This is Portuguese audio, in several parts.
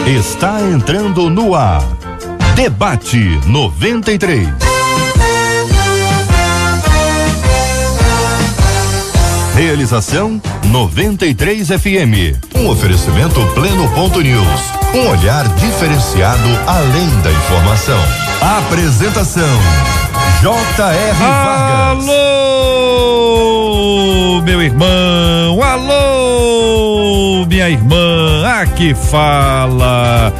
Está entrando no ar. Debate 93. Realização 93 FM. Um oferecimento Pleno.news. Um olhar diferenciado além da informação. Apresentação J.R. Vargas. Alô, meu irmão, alô, minha irmã, aqui fala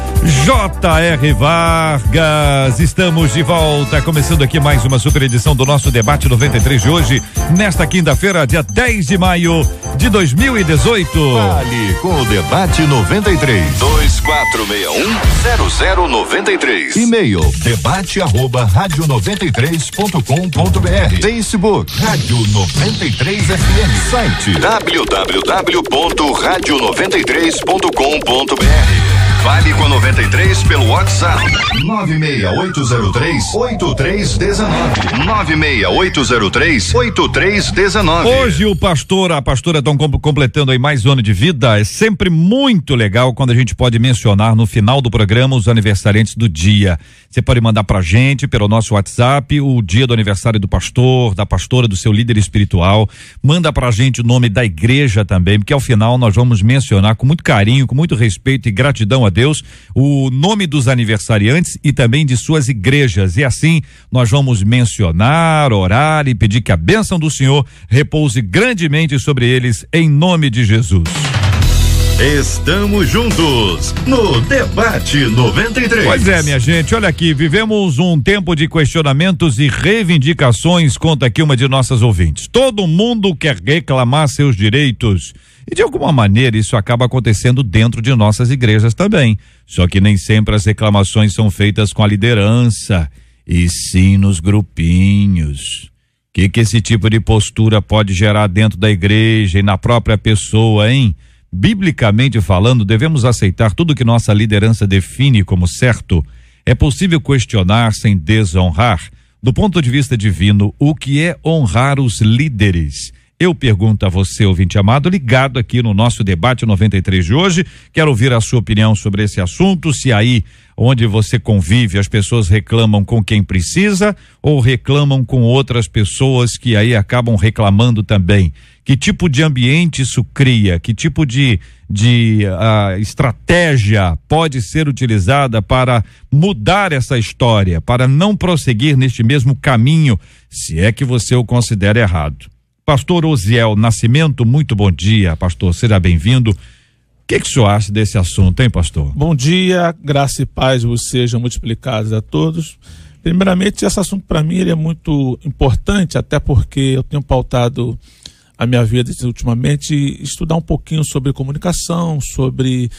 J.R. Vargas. Estamos de volta, começando aqui mais uma super edição do nosso Debate 93 de hoje, nesta quinta-feira, dia 10 de maio de 2018. Fale com o Debate 93. 2461-0093. E-mail debate@radio93.com.br. Facebook Rádio 93 FM. Site www.radio93.com.br. Fale com a 93 pelo WhatsApp 96803-8319. 96803-8319. Hoje a pastora estão completando aí mais um ano de vida. É sempre muito legal quando a gente pode mencionar no final do programa os aniversariantes do dia. Você pode mandar pra gente pelo nosso WhatsApp o dia do aniversário do pastor, da pastora, do seu líder espiritual. Manda pra gente o nome da igreja também, porque ao final nós vamos mencionar com muito carinho, com muito respeito e gratidão a Deus, o nome dos aniversariantes e também de suas igrejas. E assim nós vamos mencionar, orar e pedir que a bênção do Senhor repouse grandemente sobre eles, em nome de Jesus. Estamos juntos no Debate 93. Pois é, minha gente, olha aqui, vivemos um tempo de questionamentos e reivindicações, conta aqui uma de nossas ouvintes. Todo mundo quer reclamar seus direitos e de alguma maneira isso acaba acontecendo dentro de nossas igrejas também. Só que nem sempre as reclamações são feitas com a liderança e sim nos grupinhos. O que esse tipo de postura pode gerar dentro da igreja e na própria pessoa, hein? Biblicamente falando, devemos aceitar tudo que nossa liderança define como certo? É possível questionar sem desonrar? Do ponto de vista divino, o que é honrar os líderes? Eu pergunto a você, ouvinte amado, ligado aqui no nosso Debate 93 de hoje. Quero ouvir a sua opinião sobre esse assunto, se aí onde você convive as pessoas reclamam com quem precisa ou reclamam com outras pessoas que aí acabam reclamando também. Que tipo de ambiente isso cria? Que tipo de estratégia pode ser utilizada para mudar essa história, para não prosseguir neste mesmo caminho, se é que você o considera errado? Pastor Osiel Nascimento, muito bom dia, pastor, seja bem-vindo. O que o senhor acha desse assunto, hein, pastor? Bom dia, graça e paz vos sejam multiplicados a todos. Primeiramente, esse assunto para mim ele é muito importante, até porque eu tenho pautado a minha vida ultimamente, estudar um pouquinho sobre comunicação, sobre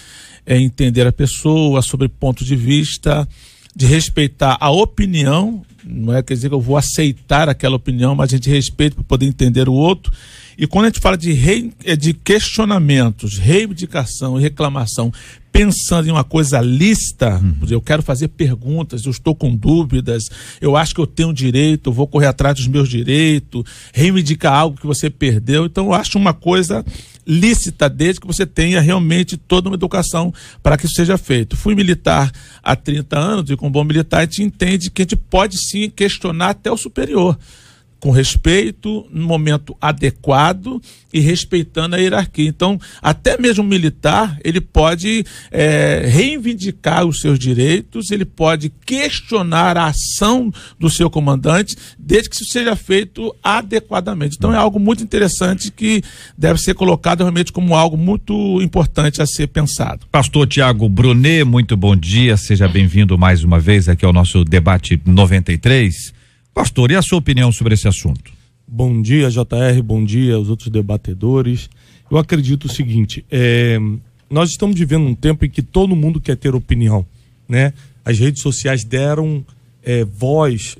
entender a pessoa, sobre ponto de vista, de respeitar a opinião. Não quer dizer que eu vou aceitar aquela opinião, mas a gente respeita para poder entender o outro. E quando a gente fala de questionamentos, reivindicação e reclamação, pensando em uma coisa lícita, eu quero fazer perguntas, eu estou com dúvidas, eu acho que eu tenho direito, eu vou correr atrás dos meus direitos, reivindicar algo que você perdeu. Então eu acho uma coisa lícita, desde que você tenha realmente toda uma educação para que isso seja feito. Fui militar há 30 anos e com bom militar a gente entende que a gente pode sim questionar até o superior, com respeito, no momento adequado e respeitando a hierarquia. Então, até mesmo um militar, ele pode reivindicar os seus direitos, ele pode questionar a ação do seu comandante, desde que isso seja feito adequadamente. Então, é algo muito interessante que deve ser colocado realmente como algo muito importante a ser pensado. Pastor Tiago Brunet, muito bom dia, seja bem-vindo mais uma vez aqui ao nosso Debate 93. Pastor, e a sua opinião sobre esse assunto? Bom dia, JR, bom dia aos outros debatedores. Eu acredito o seguinte, nós estamos vivendo um tempo em que todo mundo quer ter opinião, né? As redes sociais deram voz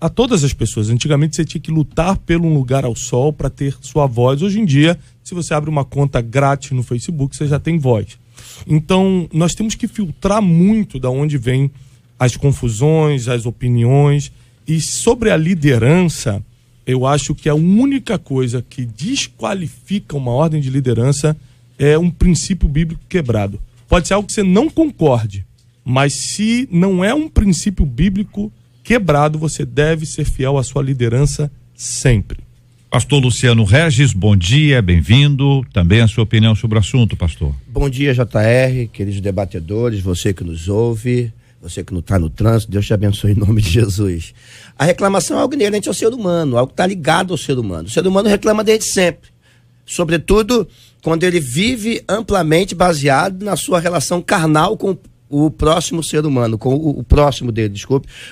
a todas as pessoas. Antigamente você tinha que lutar pelo lugar ao sol para ter sua voz. Hoje em dia, se você abre uma conta grátis no Facebook, você já tem voz. Então, nós temos que filtrar muito da onde vêm as confusões, as opiniões. E sobre a liderança, eu acho que a única coisa que desqualifica uma ordem de liderança é um princípio bíblico quebrado. Pode ser algo que você não concorde, mas se não é um princípio bíblico quebrado, você deve ser fiel à sua liderança sempre. Pastor Luciano Regis, bom dia, bem-vindo. Também a sua opinião sobre o assunto, pastor. Bom dia, JR, queridos debatedores, você que nos ouve, você que não está no trânsito, Deus te abençoe em nome de Jesus. A reclamação é algo inerente ao ser humano, algo que está ligado ao ser humano. O ser humano reclama desde sempre, sobretudo quando ele vive amplamente baseado na sua relação carnal com o próximo ser humano, com o próximo dele,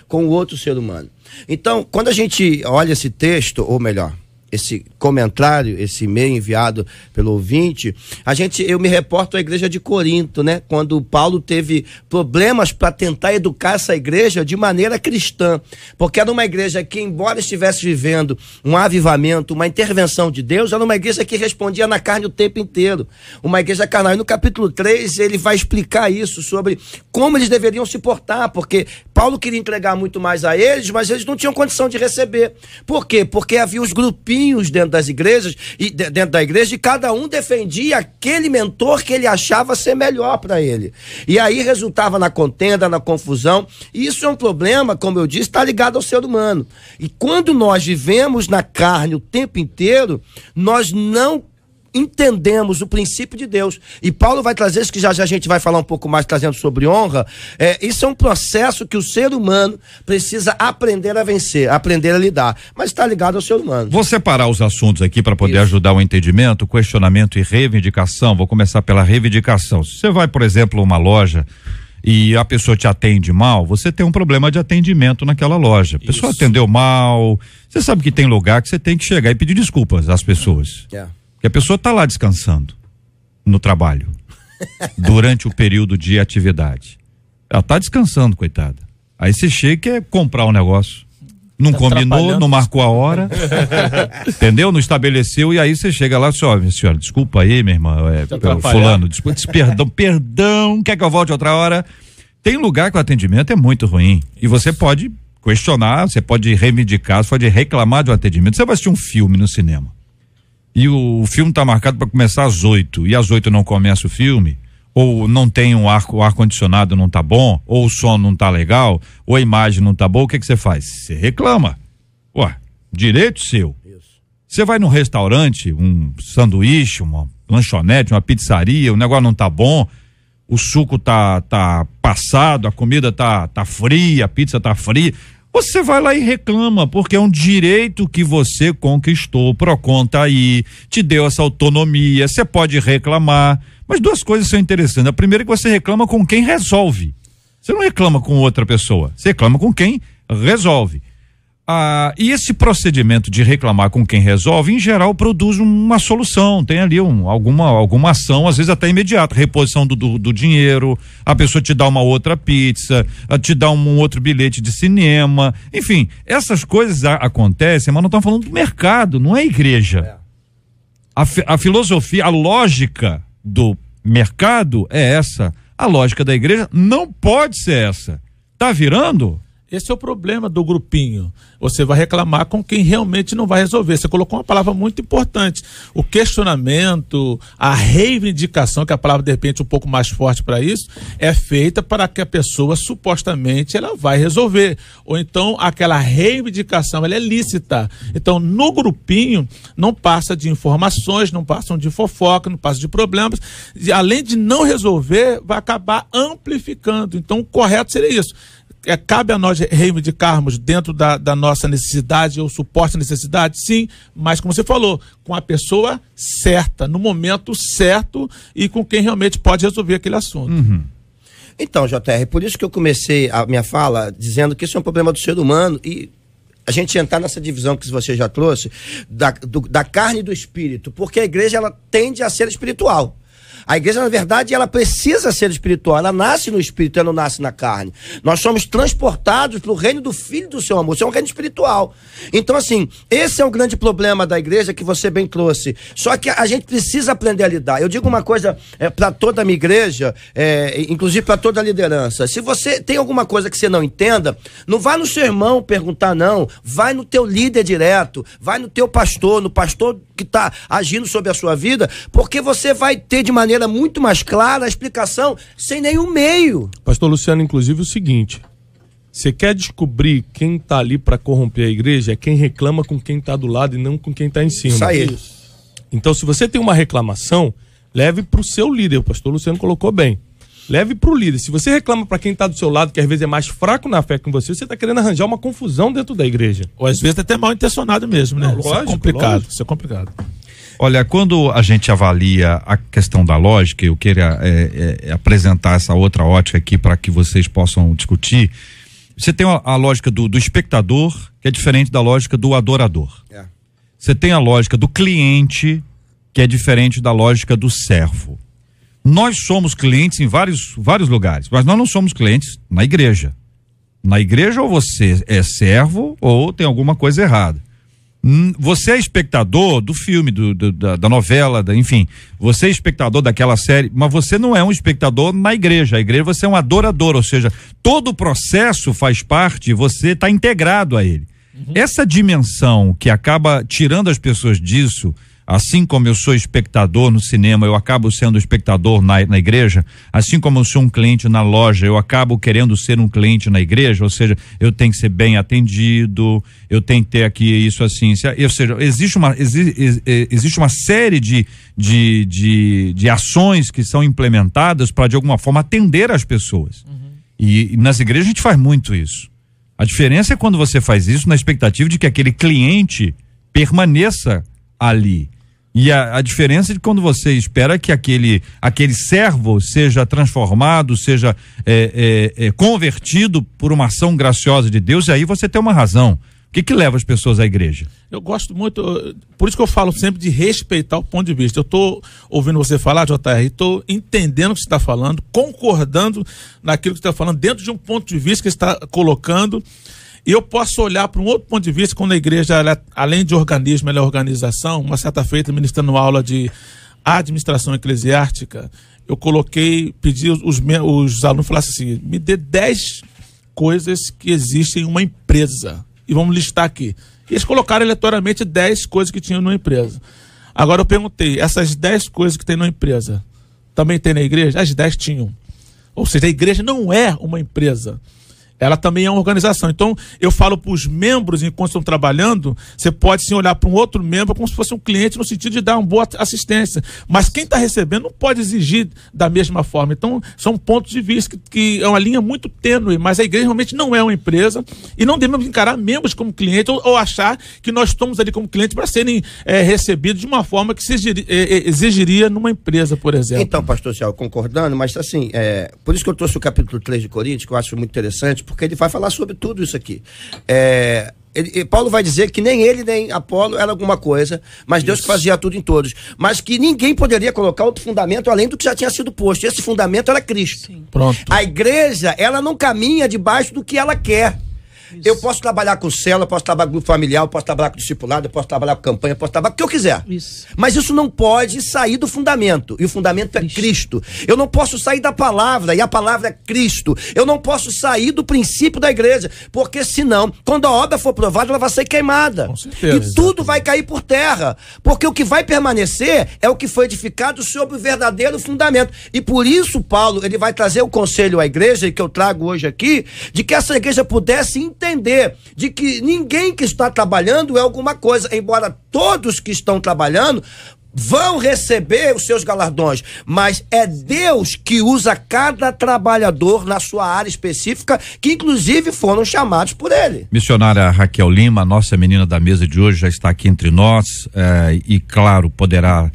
com o outro ser humano. Então, quando a gente olha esse texto, ou melhor, esse comentário, esse e-mail enviado pelo ouvinte, eu me reporto à igreja de Corinto, né? Quando Paulo teve problemas para tentar educar essa igreja de maneira cristã, porque era uma igreja que, embora estivesse vivendo um avivamento, uma intervenção de Deus, era uma igreja que respondia na carne o tempo inteiro, uma igreja carnal. E no capítulo 3 ele vai explicar isso, sobre como eles deveriam se portar, porque Paulo queria entregar muito mais a eles, mas eles não tinham condição de receber. Por quê? Porque havia os grupinhos dentro das igrejas e dentro da igreja, e cada um defendia aquele mentor que ele achava ser melhor para ele. E aí resultava na contenda, na confusão. E isso é um problema, como eu disse, está ligado ao ser humano. E quando nós vivemos na carne o tempo inteiro, nós não entendemos o princípio de Deus. E Paulo vai trazer isso, que já a gente vai falar um pouco mais, trazendo sobre honra. Isso é um processo que o ser humano precisa aprender a vencer, aprender a lidar, mas está ligado ao ser humano. Vou separar os assuntos aqui para poder ajudar o entendimento, questionamento e reivindicação. Vou começar pela reivindicação. Se você vai, por exemplo, a uma loja e a pessoa te atende mal, você tem um problema de atendimento naquela loja. A pessoa atendeu mal, você sabe que tem lugar que você tem que chegar e pedir desculpas às pessoas. Porque a pessoa está lá descansando no trabalho durante o período de atividade. Ela está descansando, coitada. Aí você chega e quer comprar um negócio. Não combinou, não marcou a hora, entendeu? Não estabeleceu, e aí você chega lá e diz, minha senhora, desculpa aí, minha irmã, fulano, desculpa, perdão, quer que eu volte outra hora? Tem lugar que o atendimento é muito ruim, e você pode questionar, você pode reivindicar, você pode reclamar de um atendimento. Você vai assistir um filme no cinema, e o filme está marcado para começar às 8, e às 8 não começa o filme, ou não tem o ar-condicionado não tá bom, ou o som não tá legal, ou a imagem não tá boa, o que você faz? Você reclama. Ué, direito seu. Você vai num restaurante, um sanduíche, uma lanchonete, uma pizzaria, o negócio não tá bom, o suco tá passado, a comida tá fria, a pizza tá fria. Você vai lá e reclama, porque é um direito que você conquistou. O Procon tá aí, te deu essa autonomia, você pode reclamar. Mas duas coisas são interessantes. A primeira é que você reclama com quem resolve. Você não reclama com outra pessoa, você reclama com quem resolve. E esse procedimento de reclamar com quem resolve, em geral, produz uma solução. Tem ali alguma ação, às vezes até imediata, reposição do dinheiro, a pessoa te dá uma outra pizza, te dá um outro bilhete de cinema. Enfim, essas coisas acontecem, mas não estamos falando do mercado, não é igreja. A filosofia, a lógica do mercado é essa. A lógica da igreja não pode ser essa. Tá virando? Esse é o problema do grupinho. Você vai reclamar com quem realmente não vai resolver. Você colocou uma palavra muito importante. O questionamento, a reivindicação, que é a palavra de repente um pouco mais forte para isso, é feita para que a pessoa supostamente ela vai resolver. Ou então aquela reivindicação ela é lícita. Então no grupinho não passa de informações, não passam de fofoca, não passa de problemas. E, além de não resolver, vai acabar amplificando. Então o correto seria isso. Cabe a nós reivindicarmos dentro da nossa necessidade ou suposta necessidade, sim, mas como você falou, com a pessoa certa, no momento certo e com quem realmente pode resolver aquele assunto. Então, JR, por isso que eu comecei a minha fala dizendo que isso é um problema do ser humano, e a gente entrar nessa divisão que você já trouxe, da carne e do espírito, porque a igreja ela tende a ser espiritual. A igreja, na verdade, ela precisa ser espiritual, ela nasce no espírito, ela não nasce na carne. Nós somos transportados para o reino do Filho do seu amor, isso é um reino espiritual. Então, assim, esse é o grande problema da igreja que você bem trouxe. Só que a gente precisa aprender a lidar. Eu digo uma coisa para toda a minha igreja, inclusive para toda a liderança. Se você tem alguma coisa que você não entenda, não vai no seu irmão perguntar, não. Vai no teu líder direto, vai no teu pastor, no pastor que está agindo sobre a sua vida, porque você vai ter de maneira maneira muito mais clara a explicação, sem nenhum meio. Pastor Luciano, inclusive, o seguinte: você quer descobrir quem está ali para corromper a igreja? É quem reclama com quem está do lado e não com quem está em cima. Isso aí. Então, se você tem uma reclamação, leve para o seu líder. O pastor Luciano colocou bem. Leve para o líder. Se você reclama para quem está do seu lado, que às vezes é mais fraco na fé que você está querendo arranjar uma confusão dentro da igreja. Ou às vezes até mal intencionado mesmo, né? Não, lógico, isso é complicado. lógico. Isso é complicado. Olha, quando a gente avalia a questão da lógica, eu queria apresentar essa outra ótica aqui para que vocês possam discutir. Você tem a lógica do espectador, que é diferente da lógica do adorador. Você tem a lógica do cliente, que é diferente da lógica do servo. Nós somos clientes em vários lugares, mas nós não somos clientes na igreja. Na igreja, ou você é servo ou tem alguma coisa errada. Você é espectador do filme, da novela, enfim, você é espectador daquela série, mas você não é um espectador na igreja. A igreja, você é um adorador, ou seja, todo o processo faz parte, você está integrado a ele. Essa dimensão que acaba tirando as pessoas disso, assim como eu sou espectador no cinema, eu acabo sendo espectador na igreja, assim como eu sou um cliente na loja, eu acabo querendo ser um cliente na igreja, ou seja, eu tenho que ser bem atendido, eu tenho que ter aqui isso assim, ou seja, existe uma série de ações que são implementadas para de alguma forma atender as pessoas. E nas igrejas a gente faz muito isso. A diferença é quando você faz isso na expectativa de que aquele cliente permaneça ali. E a diferença de quando você espera que aquele servo seja transformado, seja convertido por uma ação graciosa de Deus, e aí você tem uma razão. O que leva as pessoas à igreja? Eu gosto muito, por isso que eu falo sempre de respeitar o ponto de vista. Eu estou ouvindo você falar, JR, estou entendendo o que você está falando, concordando naquilo que você está falando, dentro de um ponto de vista que você está colocando. E eu posso olhar para um outro ponto de vista, quando a igreja, ela, além de organismo, ela é organização. Uma certa feita, ministrando aula de administração eclesiástica, eu pedi os alunos falassem assim: me dê 10 coisas que existem em uma empresa. E vamos listar aqui. E eles colocaram aleatoriamente 10 coisas que tinham numa empresa. Agora eu perguntei, essas 10 coisas que tem numa empresa, também tem na igreja? As 10 tinham. Ou seja, a igreja não é uma empresa. Ela também é uma organização. Então, eu falo para os membros, enquanto estão trabalhando, você pode sim olhar para um outro membro como se fosse um cliente, no sentido de dar uma boa assistência. Mas quem está recebendo não pode exigir da mesma forma. Então, são pontos de vista que é uma linha muito tênue, mas a igreja realmente não é uma empresa e não devemos encarar membros como cliente ou achar que nós estamos ali como cliente para serem recebidos de uma forma que se exigiria numa empresa, por exemplo. Então, pastor Cial, concordando, mas assim, por isso que eu trouxe o capítulo 3 de Coríntios, que eu acho muito interessante, porque ele vai falar sobre tudo isso aqui. Paulo vai dizer que nem ele nem Apolo era alguma coisa, mas Deus que fazia tudo em todos. Mas que ninguém poderia colocar outro fundamento além do que já tinha sido posto. Esse fundamento era Cristo. Pronto. A igreja, ela não caminha debaixo do que ela quer. Isso. Eu posso trabalhar com célula, posso trabalhar com grupo familiar, eu posso trabalhar com discipulado, eu posso trabalhar com campanha, eu posso trabalhar com o que eu quiser. Isso. Mas isso não pode sair do fundamento. E o fundamento é Cristo. Eu não posso sair da palavra, e a palavra é Cristo. Eu não posso sair do princípio da igreja, porque senão, quando a obra for provada, ela vai ser queimada. Com certeza, e tudo vai cair por terra. Porque o que vai permanecer é o que foi edificado sobre o verdadeiro fundamento. E por isso, Paulo, ele vai trazer o conselho à igreja, que eu trago hoje aqui, de que essa igreja pudesse entender de que ninguém que está trabalhando é alguma coisa, embora todos que estão trabalhando vão receber os seus galardões, mas é Deus que usa cada trabalhador na sua área específica, que inclusive foram chamados por ele. Missionária Raquel Lima, nossa menina da mesa de hoje, já está aqui entre nós, e claro, poderá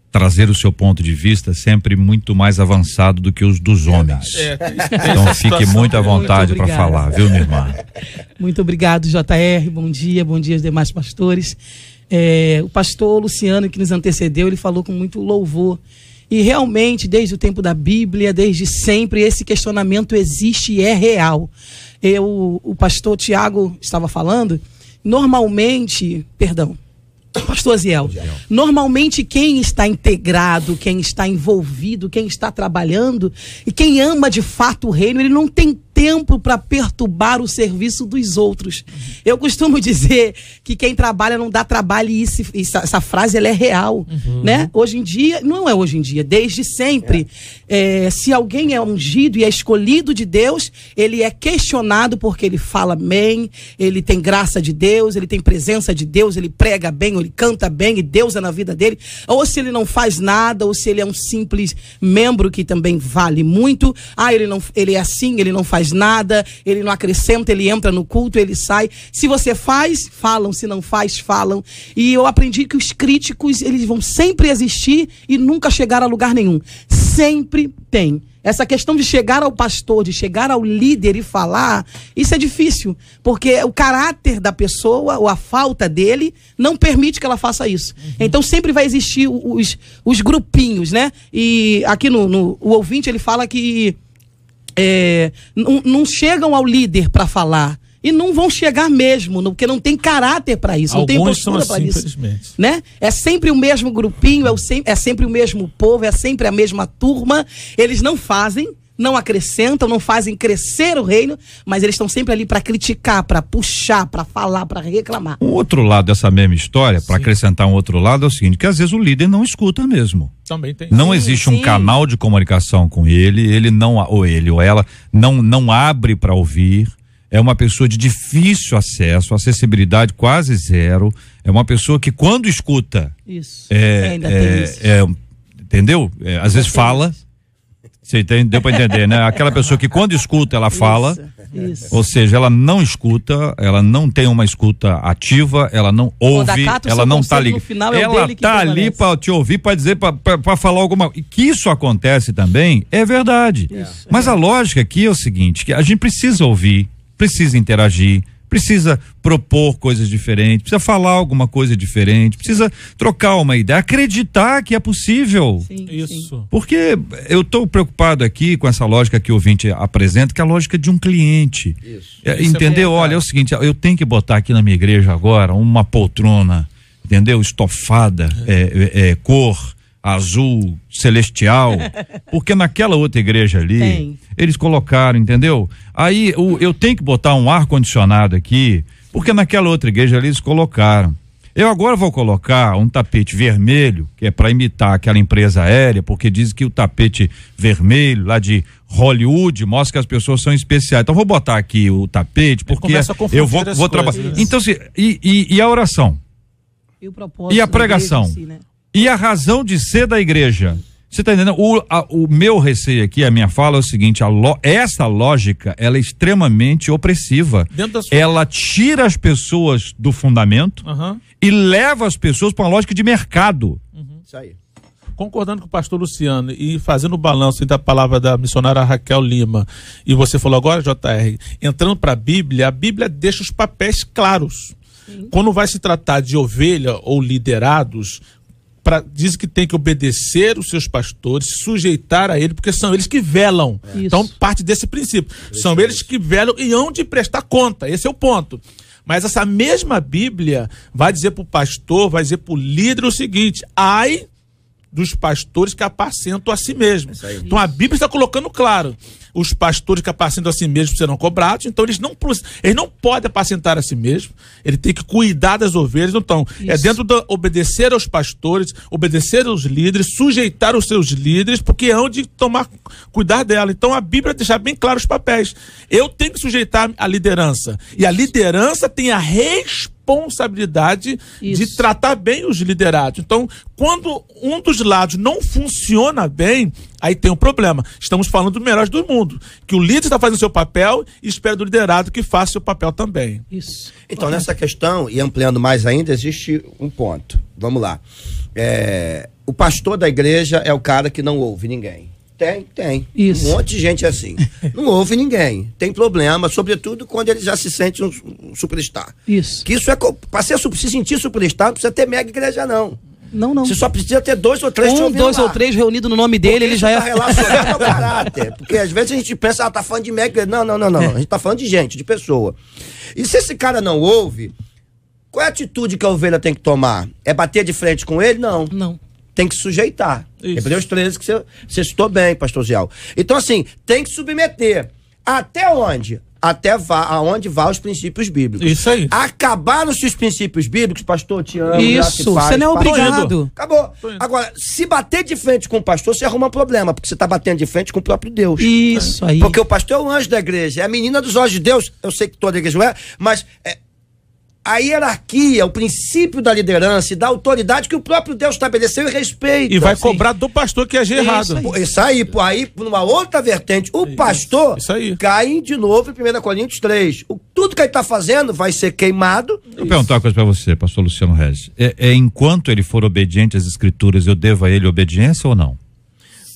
trazer o seu ponto de vista sempre muito mais avançado do que os dos homens. Então fique muito à vontade para falar, viu, minha irmã? Muito obrigado, JR, bom dia aos demais pastores. O pastor Luciano, que nos antecedeu, ele falou com muito louvor. E realmente, desde o tempo da Bíblia, desde sempre, esse questionamento existe e é real. O pastor Tiago estava falando, pastor Aziel, normalmente quem está integrado, quem está envolvido, quem está trabalhando e quem ama de fato o reino, ele não tem tempo para perturbar o serviço dos outros. Eu costumo dizer que quem trabalha não dá trabalho, e essa frase ela é real, né? Hoje em dia, não é hoje em dia, desde sempre, se alguém é ungido e é escolhido de Deus, ele é questionado porque ele fala bem, ele tem graça de Deus, ele tem presença de Deus, ele prega bem, ou ele canta bem e Deus é na vida dele, ou se ele não faz nada, ou se ele é um simples membro, que também vale muito. Ele é assim, ele não faz nada, ele não acrescenta, ele entra no culto, ele sai. Se você faz, falam; se não faz, falam. E eu aprendi que os críticos, eles vão sempre existir e nunca chegar a lugar nenhum. Sempre tem. Essa questão de chegar ao pastor, de chegar ao líder e falar, isso é difícil, porque o caráter da pessoa, ou a falta dele, não permite que ela faça isso. Então sempre vai existir os grupinhos, né? E aqui o ouvinte, ele fala que não chegam ao líder para falar. E não vão chegar mesmo, porque não tem caráter para isso, Alguns não tem postura para isso. Infelizmente. Né? É sempre o mesmo grupinho, é sempre o mesmo povo, é sempre a mesma turma. Eles não fazem, não acrescentam, não fazem crescer o reino, mas eles estão sempre ali para criticar, para puxar, para falar, para reclamar. Um outro lado dessa mesma história, para acrescentar um outro lado, é o seguinte, que às vezes o líder não escuta mesmo. Também tem. Não existe um canal de comunicação com ele não, ou ele ou ela não abre para ouvir. É uma pessoa de difícil acesso, acessibilidade quase zero. É uma pessoa que quando escuta, ainda tem isso. Entendeu? Às vezes fala. Você deu para entender, né? Aquela pessoa que quando escuta, ela fala. Isso. Ou seja, ela não escuta, ela não tem uma escuta ativa, ela não ouve, ela não tá ligada. Ela tá ali para te ouvir, para dizer, para falar alguma coisa. Que isso acontece também, é verdade. Mas a lógica aqui é o seguinte, que a gente precisa ouvir, precisa interagir, precisa propor coisas diferentes, precisa falar alguma coisa diferente, precisa trocar uma ideia, acreditar que é possível. Isso. Porque eu estou preocupado aqui com essa lógica que o ouvinte apresenta, que é a lógica de um cliente. Entendeu? Olha, é o seguinte, eu tenho que botar aqui na minha igreja agora uma poltrona, entendeu? Estofada, cor azul celestial, porque naquela outra igreja ali, eles colocaram, entendeu? Aí eu tenho que botar um ar-condicionado aqui, porque naquela outra igreja ali eles colocaram. Eu agora vou colocar um tapete vermelho, que é para imitar aquela empresa aérea, porque diz que o tapete vermelho lá de Hollywood mostra que as pessoas são especiais. Então vou botar aqui o tapete, porque eu vou trabalhar. Então, e a oração? E a pregação? Igreja, né? E a razão de ser da igreja? Você está entendendo? O meu receio aqui, a minha fala é o seguinte, essa lógica, ela é extremamente opressiva. Ela tira as pessoas do fundamento e leva as pessoas para uma lógica de mercado. Isso aí. Concordando com o pastor Luciano e fazendo o balanço da palavra da missionária Raquel Lima, e você falou agora, JR, entrando para a Bíblia deixa os papéis claros. Quando vai se tratar de ovelha ou liderados, diz que tem que obedecer os seus pastores, sujeitar a ele, porque são eles que velam. Então, parte desse princípio. São eles que velam e hão de prestar conta. Esse é o ponto. Mas essa mesma Bíblia vai dizer para o pastor, vai dizer para o líder o seguinte: ai dos pastores que apacentam a si mesmos. Então a Bíblia está colocando claro: os pastores que apacentam a si mesmos serão cobrados, então eles não podem apacentar a si mesmos, ele tem que cuidar das ovelhas. Então, dentro de obedecer aos pastores, obedecer aos líderes, sujeitar os seus líderes, porque hão de cuidar dela. Então a Bíblia deixa bem claro os papéis. Eu tenho que sujeitar a liderança, e a liderança tem a responsabilidade de tratar bem os liderados. Então, quando um dos lados não funciona bem, aí tem um problema. Estamos falando do melhor do mundo, que o líder está fazendo seu papel e espera do liderado que faça seu papel também. Isso. Então, nessa questão, e ampliando mais ainda, existe um ponto. Vamos lá. O pastor da igreja é o cara que não ouve ninguém. Tem. Isso. Um monte de gente assim. Não ouve ninguém. Tem problema, sobretudo quando ele já se sente um superstar. Isso. Que isso para se sentir superstar, não precisa ter mega igreja, não. Não. Você só precisa ter 2 ou 3 2 ou 3 reunidos no nome dele, ele já tá relacionado ao caráter. Porque às vezes a gente pensa, tá falando de mega. Não. A gente tá falando de gente, de pessoa. E se esse cara não ouve, qual é a atitude que a ovelha tem que tomar? É bater de frente com ele? Não. Tem que sujeitar. Hebreus 13, que você citou bem, pastor Zial. Então, assim, tem que submeter. Até onde? Até aonde vá os princípios bíblicos. Isso aí. Acabaram-se os princípios bíblicos, pastor, te amo. Isso, você não é obrigado. Acabou. Agora, se bater de frente com o pastor, você arruma um problema, porque você está batendo de frente com o próprio Deus. Isso aí. Porque o pastor é o anjo da igreja, é a menina dos olhos de Deus. Eu sei que toda igreja não é, mas a hierarquia, o princípio da liderança e da autoridade que o próprio Deus estabeleceu e respeita. E vai cobrar do pastor que agir errado. Isso aí, numa outra vertente, o pastor cai de novo em 1 Coríntios 3. Tudo que ele está fazendo vai ser queimado. Eu vou perguntar uma coisa para você, pastor Luciano Regis. Enquanto ele for obediente às escrituras, eu devo a ele obediência ou não?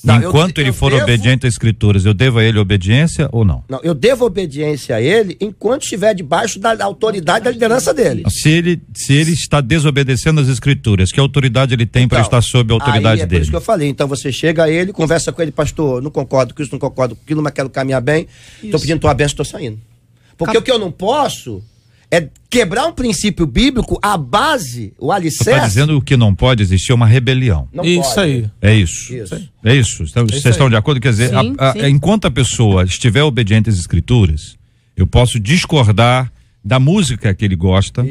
Não, enquanto ele for obediente às escrituras, eu devo a ele obediência ou não? Não, eu devo obediência a ele enquanto estiver debaixo da autoridade da liderança dele. Se ele está desobedecendo às escrituras, que autoridade ele tem para estar sob a autoridade dele? É por isso que eu falei. Então você chega a ele, conversa com ele, pastor, não concordo com isso, não concordo com aquilo, mas quero caminhar bem, estou pedindo tua bênção, estou saindo. Porque o que eu não posso é quebrar um princípio bíblico, a base, o alicerce. Você está dizendo que não pode existir uma rebelião. Não isso pode. Aí. É isso. É isso. Vocês estão de acordo? Quer dizer, sim. Enquanto a pessoa estiver obediente às escrituras, eu posso discordar da música que ele gosta,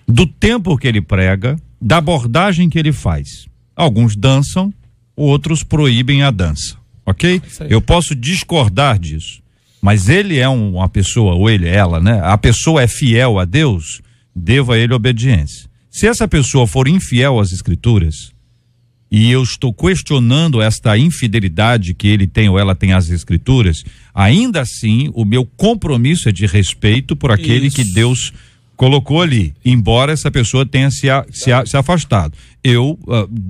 do tempo que ele prega, da abordagem que ele faz. Alguns dançam, outros proíbem a dança, ok? Eu posso discordar disso. Mas ele é uma pessoa, ou ela, né? A pessoa é fiel a Deus, devo a ele obediência. Se essa pessoa for infiel às escrituras, e eu estou questionando esta infidelidade que ele tem ou ela tem às escrituras, ainda assim o meu compromisso é de respeito por aquele que Deus colocou ali, embora essa pessoa tenha se afastado. Eu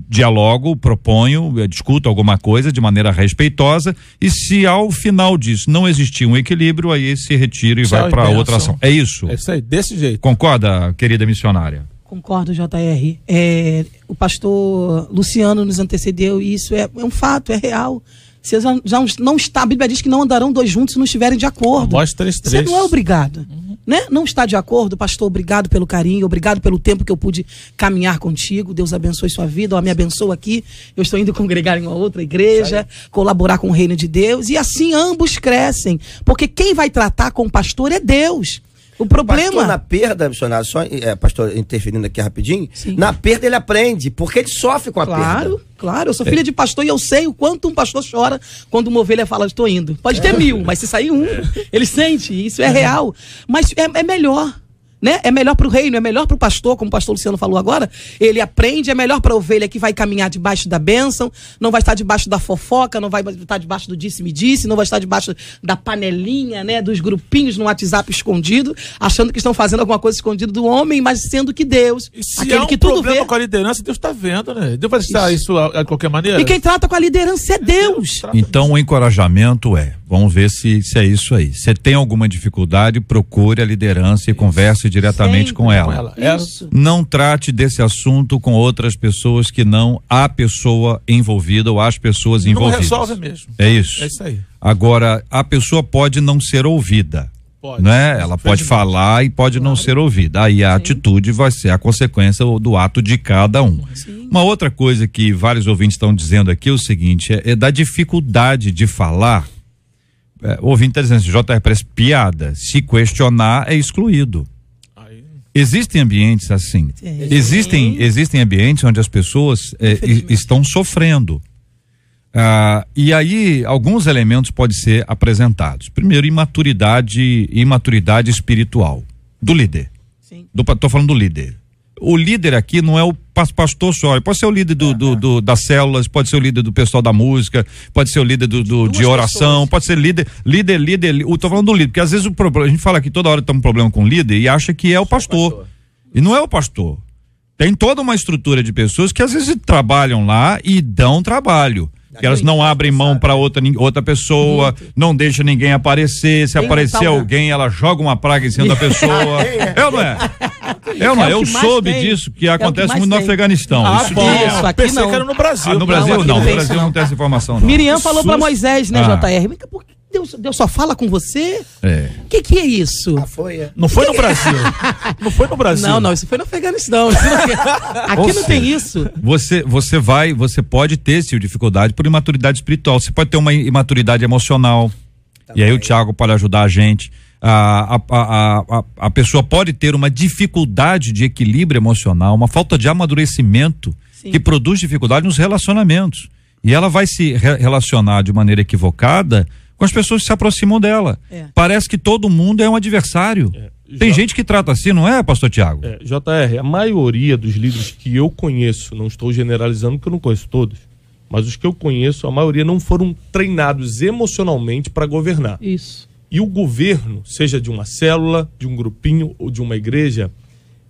dialogo, proponho, discuto alguma coisa de maneira respeitosa, e se ao final disso não existir um equilíbrio, aí se retira e vai para outra ação. É isso? É isso aí, desse jeito. Concorda, querida missionária? Concordo, JR. O pastor Luciano nos antecedeu e isso é um fato, é real. Você já não está, a Bíblia diz que não andarão dois juntos se não estiverem de acordo. Você não é obrigado. Né? Não está de acordo, pastor, obrigado pelo carinho, obrigado pelo tempo que eu pude caminhar contigo, Deus abençoe sua vida, me abençoa aqui, eu estou indo congregar em uma outra igreja, colaborar com o reino de Deus, e assim ambos crescem, porque quem vai tratar com o pastor é Deus. O problema... Pastor, na perda, missionário, pastor, interferindo aqui rapidinho, na perda ele aprende, porque ele sofre com a perda. Claro, eu sou filha de pastor e eu sei o quanto um pastor chora quando uma ovelha fala, estou indo. Pode ter 1000, mas se sair um, ele sente, isso é real. Mas é melhor. Né? É melhor para o reino, é melhor para o pastor, como o pastor Luciano falou agora, ele aprende, é melhor para a ovelha que vai caminhar debaixo da bênção, não vai estar debaixo da fofoca, não vai estar debaixo do disse-me-disse, não vai estar debaixo da panelinha, né, dos grupinhos no WhatsApp escondido, achando que estão fazendo alguma coisa escondida do homem, mas sendo que Deus, aquele que tudo vê. Se há um problema com a liderança, Deus está vendo, né? Deus vai deixar isso de qualquer maneira. E quem trata com a liderança é Deus. Então o encorajamento vamos ver se é isso aí. Se tem alguma dificuldade, procure a liderança e converse diretamente com ela. Não trate desse assunto com outras pessoas que não a pessoa envolvida ou as pessoas envolvidas. Não resolve mesmo. É isso. É isso aí. Agora, a pessoa pode não ser ouvida. Né? Ela pode falar e pode não ser ouvida. Aí a atitude vai ser a consequência do ato de cada um. Uma outra coisa que vários ouvintes estão dizendo aqui é o seguinte, é da dificuldade de falar. O ouvinte está dizendo assim, JR, parece piada. Se questionar, é excluído. Existem ambientes assim. Existem ambientes onde as pessoas estão sofrendo. E aí, alguns elementos podem ser apresentados. Primeiro, imaturidade espiritual do líder. Estou falando do líder. O líder aqui não é o pastor só, pode ser o líder das células, pode ser o líder do pessoal da música, pode ser o líder de oração, pode ser líder. Estou falando do líder, porque às vezes a gente fala que toda hora tem um problema com o líder e acha que é o pastor. E não é o pastor. Tem toda uma estrutura de pessoas que às vezes trabalham lá e dão trabalho. Que elas não abrem mão para outra pessoa, não deixa ninguém aparecer. Se aparecer alguém, ela joga uma praga em cima da pessoa. Eu soube disso, que acontece muito no Afeganistão. Isso aqui não. Que era no Brasil. No Brasil não, no Brasil não tem essa informação. Não. Miriam falou para Moisés, né, JR? Por que Deus só fala com você? O que é isso? Não foi no Brasil. Não foi no Brasil. Não, isso foi no Afeganistão. Aqui não tem isso. Você pode ter essa dificuldade por imaturidade espiritual. Você pode ter uma imaturidade emocional. E aí o Tiago pode ajudar a gente. A pessoa pode ter uma dificuldade de equilíbrio emocional, uma falta de amadurecimento, sim, que produz dificuldade nos relacionamentos. E ela vai se relacionar de maneira equivocada com as pessoas que se aproximam dela. Parece que todo mundo é um adversário. Tem gente que trata assim, não é, pastor Tiago? JR, a maioria dos líderes que eu conheço, não estou generalizando porque eu não conheço todos, mas os que eu conheço, a maioria não foram treinados emocionalmente para governar. Isso. E o governo, seja de uma célula, de um grupinho ou de uma igreja,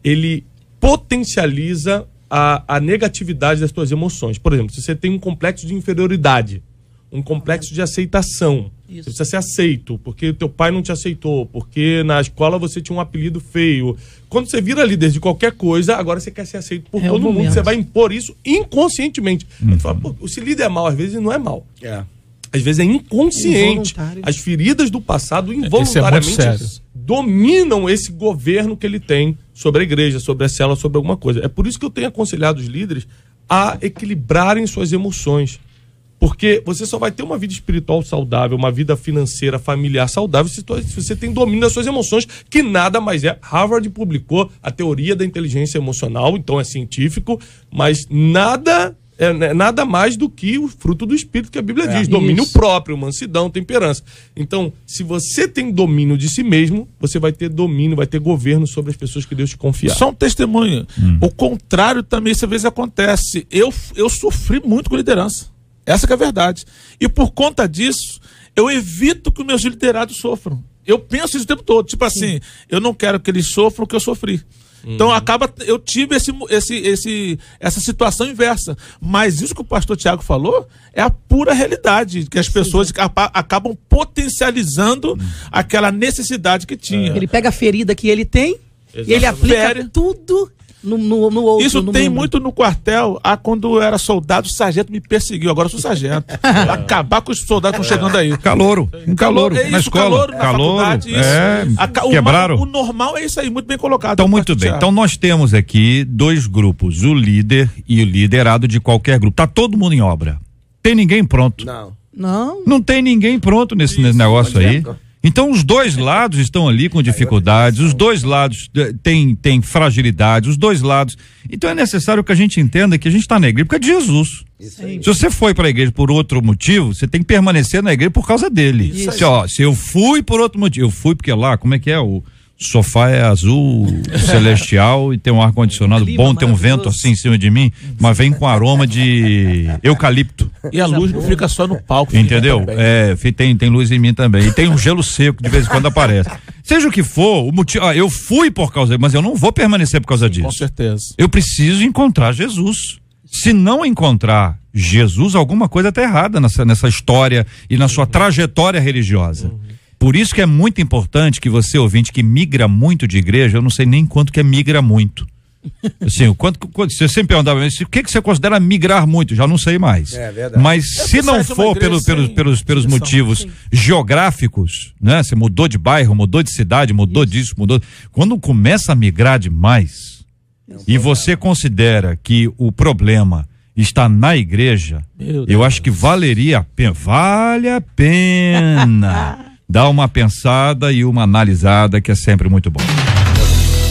ele potencializa a negatividade das suas emoções. Por exemplo, se você tem um complexo de inferioridade, um complexo de aceitação, você precisa ser aceito, porque teu pai não te aceitou, porque na escola você tinha um apelido feio. Quando você vira líder de qualquer coisa, agora você quer ser aceito por todo mundo, você vai impor isso inconscientemente. Você fala, pô, se líder é mal, às vezes não é mal. Às vezes é inconsciente. As feridas do passado involuntariamente dominam esse governo que ele tem sobre a igreja, sobre a célula, sobre alguma coisa. É por isso que eu tenho aconselhado os líderes a equilibrarem suas emoções. Porque você só vai ter uma vida espiritual saudável, uma vida financeira, familiar saudável, se você tem domínio das suas emoções, que nada mais é. Harvard publicou a teoria da inteligência emocional, então é científico, mas nada mais do que o fruto do espírito que a Bíblia diz. Domínio próprio, mansidão, temperança. Então, se você tem domínio de si mesmo, você vai ter domínio, vai ter governo sobre as pessoas que Deus te confiar. Só um testemunho. O contrário também, às vezes, acontece. Eu sofri muito com liderança. Essa que é a verdade. E por conta disso, eu evito que os meus liderados sofram. Eu penso isso o tempo todo. Tipo assim, eu não quero que eles sofram o que eu sofri. Então eu tive essa situação inversa. Mas isso que o pastor Tiago falou é a pura realidade, que as pessoas acabam potencializando aquela necessidade que tinha. Ele pega a ferida que ele tem e ele aplica tudo no outro. Isso tem muito no quartel. Quando eu era soldado, o sargento me perseguiu. Agora eu sou sargento. Acabar com os soldados que estão chegando aí. Calouro. Na escola. Calouro. Quebraram. O normal é isso aí, muito bem colocado. Então, muito bem. Então, nós temos aqui dois grupos: o líder e o liderado de qualquer grupo. Tá todo mundo em obra. Tem ninguém pronto. Não tem ninguém pronto nesse negócio aí. Então os dois lados estão ali com dificuldades, os dois lados têm fragilidades, os dois lados. Então é necessário que a gente entenda que a gente está na igreja por causa de Jesus. Se você foi para a igreja por outro motivo, você tem que permanecer na igreja por causa dele. Se eu fui por outro motivo, eu fui porque lá, como é que é? O sofá é azul celestial e tem um ar-condicionado bom, tem um vento assim em cima de mim, mas vem com aroma de eucalipto. E a luz não fica só no palco. Entendeu? Tem luz em mim também. E tem um gelo seco que de vez em quando aparece. Seja o que for, o motivo, eu fui por causa disso, mas eu não vou permanecer por causa disso. Com certeza. Eu preciso encontrar Jesus. Se não encontrar Jesus, alguma coisa está errada nessa história e na sua trajetória religiosa. Por isso que é muito importante que você, ouvinte, que migra muito de igreja, eu não sei nem quanto que é migra muito. Assim, você sempre perguntava, o que você considera migrar muito? Já não sei mais. Verdade. Mas se não for pelos motivos geográficos, né? Você mudou de bairro, mudou de cidade, mudou disso, mudou. Quando começa a migrar demais e você considera que o problema está na igreja, eu acho que vale a pena dar uma pensada e uma analisada, que é sempre muito bom.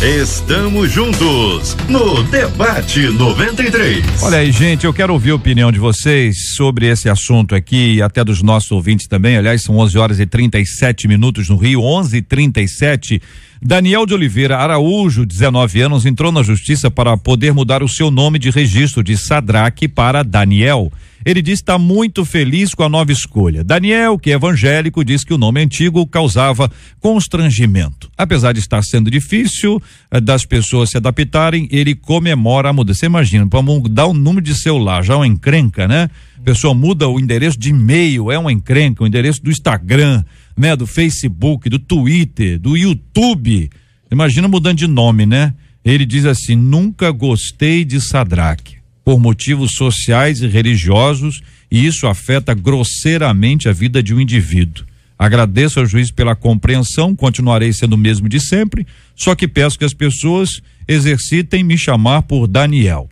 Estamos juntos no Debate 93. Olha aí, gente, eu quero ouvir a opinião de vocês sobre esse assunto aqui e até dos nossos ouvintes também. Aliás, são 11h37 no Rio, 11h37. Daniel de Oliveira Araújo, 19 anos, entrou na justiça para poder mudar o seu nome de registro de Sadraque para Daniel. Ele diz que está muito feliz com a nova escolha. Daniel, que é evangélico, diz que o nome antigo causava constrangimento. Apesar de estar sendo difícil das pessoas se adaptarem, ele comemora a mudança. Você imagina, para mudar o número de celular, já é uma encrenca, né? A pessoa muda o endereço de e-mail, é uma encrenca, o endereço do Instagram, né? Do Facebook, do Twitter, do YouTube. Imagina mudando de nome, né? Ele diz assim: nunca gostei de Sadraque, por motivos sociais e religiosos, e isso afeta grosseiramente a vida de um indivíduo. Agradeço ao juiz pela compreensão, continuarei sendo o mesmo de sempre, só que peço que as pessoas exercitem me chamar por Daniel.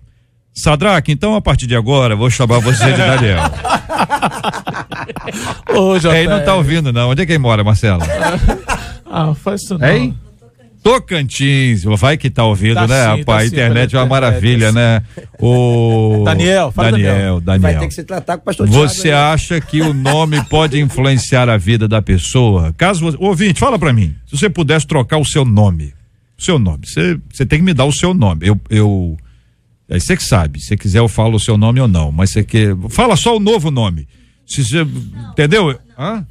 Sadraque, então a partir de agora vou chamar você de Daniel. Ô, JR. Ele não tá ouvindo não. Onde é que ele mora, Marcelo? Faz isso não. Hein? Tocantins, vai que tá ouvindo, Tá né, sim, rapaz? tá A sim, internet é uma pela internet, maravilha, tá né? O Daniel, fala Daniel. Vai ter que se tratar com o pastor Tiago. Você acha que o nome pode influenciar a vida da pessoa? Caso você, ouvinte, fala pra mim, se você pudesse trocar o seu nome, você tem que me dar o seu nome. Aí você que sabe, se quiser eu falo o seu nome ou não, mas você quer, fala só o novo nome. Se você, entendeu? Hã?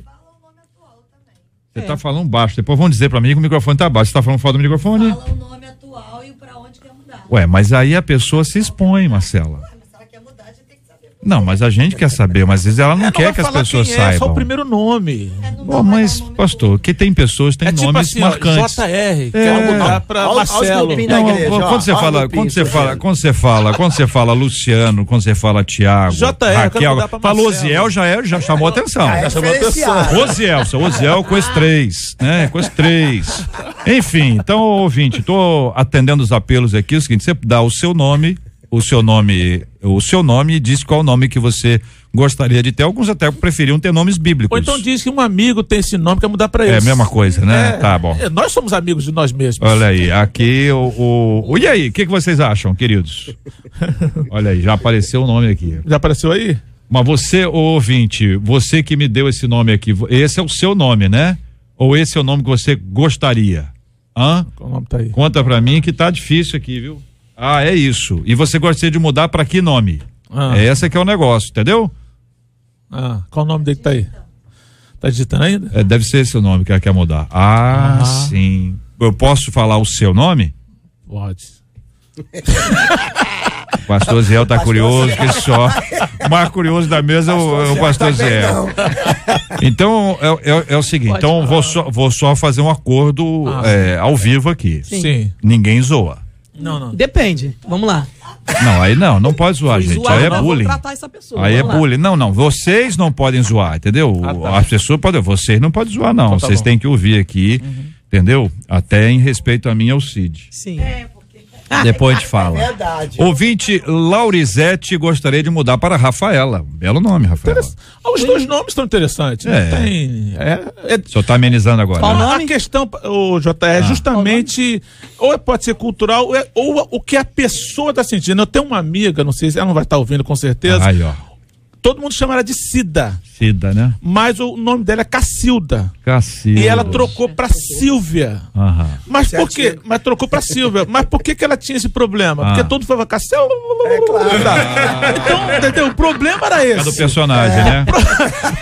Você tá falando baixo, depois vão dizer pra mim que o microfone tá baixo. Você tá falando fora do microfone? Fala o nome atual e pra onde quer mudar. Ué, mas aí a pessoa se expõe, Marcela. Mas se ela quer mudar, a gente tem que saber. Não, mas a gente quer saber, mas às vezes ela não quer vai que as falar pessoas quem saibam. É só o primeiro nome. Bom, mas, pastor, que tem pessoas, tem Tipo nomes assim, marcantes. JR, quero mudar pra Marcelo. Não, quando você fala Luciano, quando você fala Thiago, JR, quero Raquel, mudar pra falou Marcelo. Osiel, já chamou atenção. É diferenciado. Osiel com esse 3, né? Com esse 3. Enfim, então, ouvinte, tô atendendo os apelos aqui, é o seguinte, você dá o seu nome e diz qual o nome que você gostaria de ter. Alguns até preferiam ter nomes bíblicos. Ou então diz que um amigo tem esse nome, quer mudar pra ele. É a mesma coisa, né? Tá bom. Nós somos amigos de nós mesmos. Olha aí, aqui e aí, o que vocês acham, queridos? Olha aí, já apareceu o nome aqui. Já apareceu aí? Mas você, ouvinte, você que me deu esse nome aqui, esse é o seu nome, né? Ou esse é o nome que você gostaria? Hã? Qual o nome tá aí? Conta pra mim que tá difícil aqui, viu? Ah, é isso. E você gostaria de mudar pra que nome? É esse que é o negócio, entendeu? Qual o nome dele que tá aí? Tá digitando ainda? Deve ser esse o nome que ela quer mudar. Sim. Eu posso falar o seu nome? Pode. O pastor Zé tá curioso, que só. O mais curioso da mesa é o pastor Zé. Então, é o seguinte, então vou só fazer um acordo ao vivo aqui. Sim. Ninguém zoa. Não. Depende. Vamos lá. Não, não pode zoar, gente. Zoar, Aí é não, bullying. vou tratar essa pessoa. Aí é Vamos lá. bullying. Não, vocês não podem zoar, entendeu? tá. As pessoas podem, vocês não podem zoar, não. Então tá Vocês bom. têm que ouvir aqui, entendeu? Até em respeito a mim e ao Cid. Sim. Depois a gente fala. Verdade. Ouvinte Laurizete gostaria de mudar para Rafaela. Belo nome, Rafaela. Os dois nomes estão interessantes. Não tem. Só tá amenizando agora. Qual né? nome? A questão, o JR, é justamente, ou pode ser cultural, ou o que a pessoa está sentindo. Eu tenho uma amiga, não sei se ela não vai estar ouvindo com certeza. Aí, ó. Todo mundo chama ela de Cida, Cida, né? mas o nome dela é Cacilda. Cacilda. E ela trocou pra Silvia. Aham. Mas por quê? Mas trocou pra Silvia. Mas por que ela tinha esse problema? Porque todo mundo falava Cacilda. Então, entendeu? O problema era esse. É do personagem, né?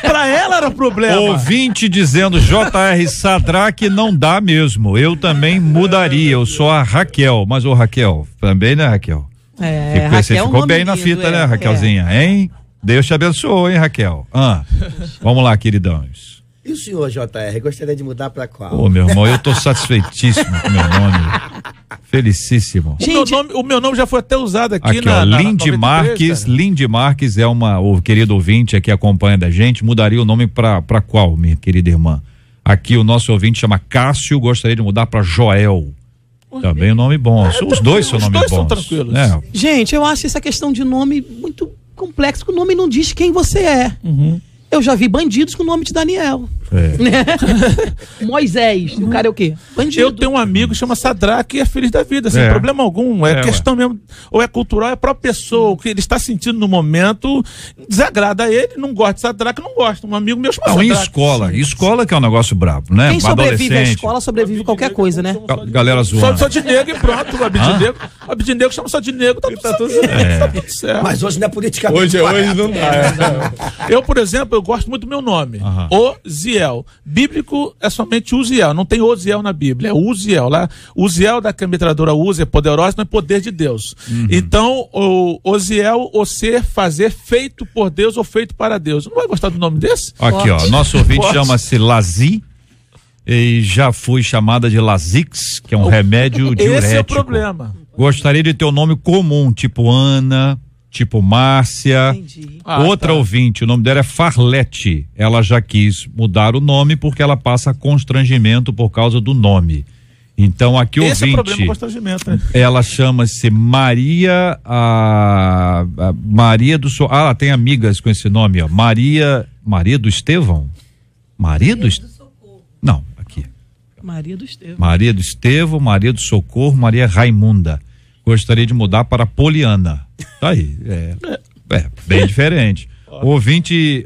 Pra ela era problema. Ouvinte dizendo J.R. Sadraque não dá mesmo. Eu também mudaria. Eu sou a Raquel. Mas o Raquel, também, né, Raquel? Você Raquel, ficou nome bem na lindo, fita, né, é. Raquelzinha? Hein? Deus te abençoou, hein, Raquel? Vamos lá, queridões. E o senhor, JR, gostaria de mudar pra qual? Ô, meu irmão, eu tô satisfeitíssimo com o meu nome. Felicíssimo. O meu nome já foi até usado aqui, Aqui, ó, Lindy Marques. Lindy Marques é o querido ouvinte aqui acompanha da gente. Mudaria o nome pra qual, minha querida irmã? Aqui o nosso ouvinte chama Cássio, gostaria de mudar pra Joel. Também um nome bom. Os dois são nomes bons. Os dois são tranquilos. É. Gente, eu acho essa questão de nome muito complexo, que o nome não diz quem você é. Eu já vi bandidos com o nome de Daniel. Moisés, o cara é o quê? Bandido. Eu tenho um amigo que chama Sadraque e é feliz da vida, sem problema algum. É questão mesmo, ou é cultural, é a própria pessoa, o que ele está sentindo no momento, desagrada a ele, não gosta de Sadraque, não gosta. Um amigo meu chama Em Sadraque. escola que é um negócio brabo, né? Quem sobrevive à Adolescente. escola sobrevive a qualquer coisa, né? Galera zoando. Só de negro e pronto, o Abidinegro chama só de negro, tá tudo certo. Tá tudo certo. Mas hoje não é politicamente Hoje não dá. Eu, por exemplo, eu gosto muito do meu nome. Oziel. Bíblico é somente Uziel. Não tem Oziel na Bíblia. É Uziel. Lá, Uziel da metralhadora Uzi é poderosa, não é poder de Deus. Então, o Oziel, o ser, fazer, feito por Deus ou feito para Deus. Não vai gostar do nome desse? Aqui, ó. Nosso ouvinte chama-se Lazi. E já fui chamada de Lasix, que é um remédio diurético. Esse é o problema. Gostaria de ter um nome comum, tipo Ana, tipo Márcia. Entendi. Outra ouvinte, o nome dela é Farlete. Ela já quis mudar o nome porque ela passa constrangimento por causa do nome. Então aqui Esse é o ouvinte, problema do constrangimento, né? ela chama-se Maria, Maria do Socorro. Ela tem amigas com esse nome, ó. Maria do Estevão? Maria do Socorro. Não, aqui. Maria do Estevão. Maria do Estevão, Maria do Socorro, Maria Raimunda. Gostaria de mudar para Poliana. Tá aí. Bem diferente. Ouvinte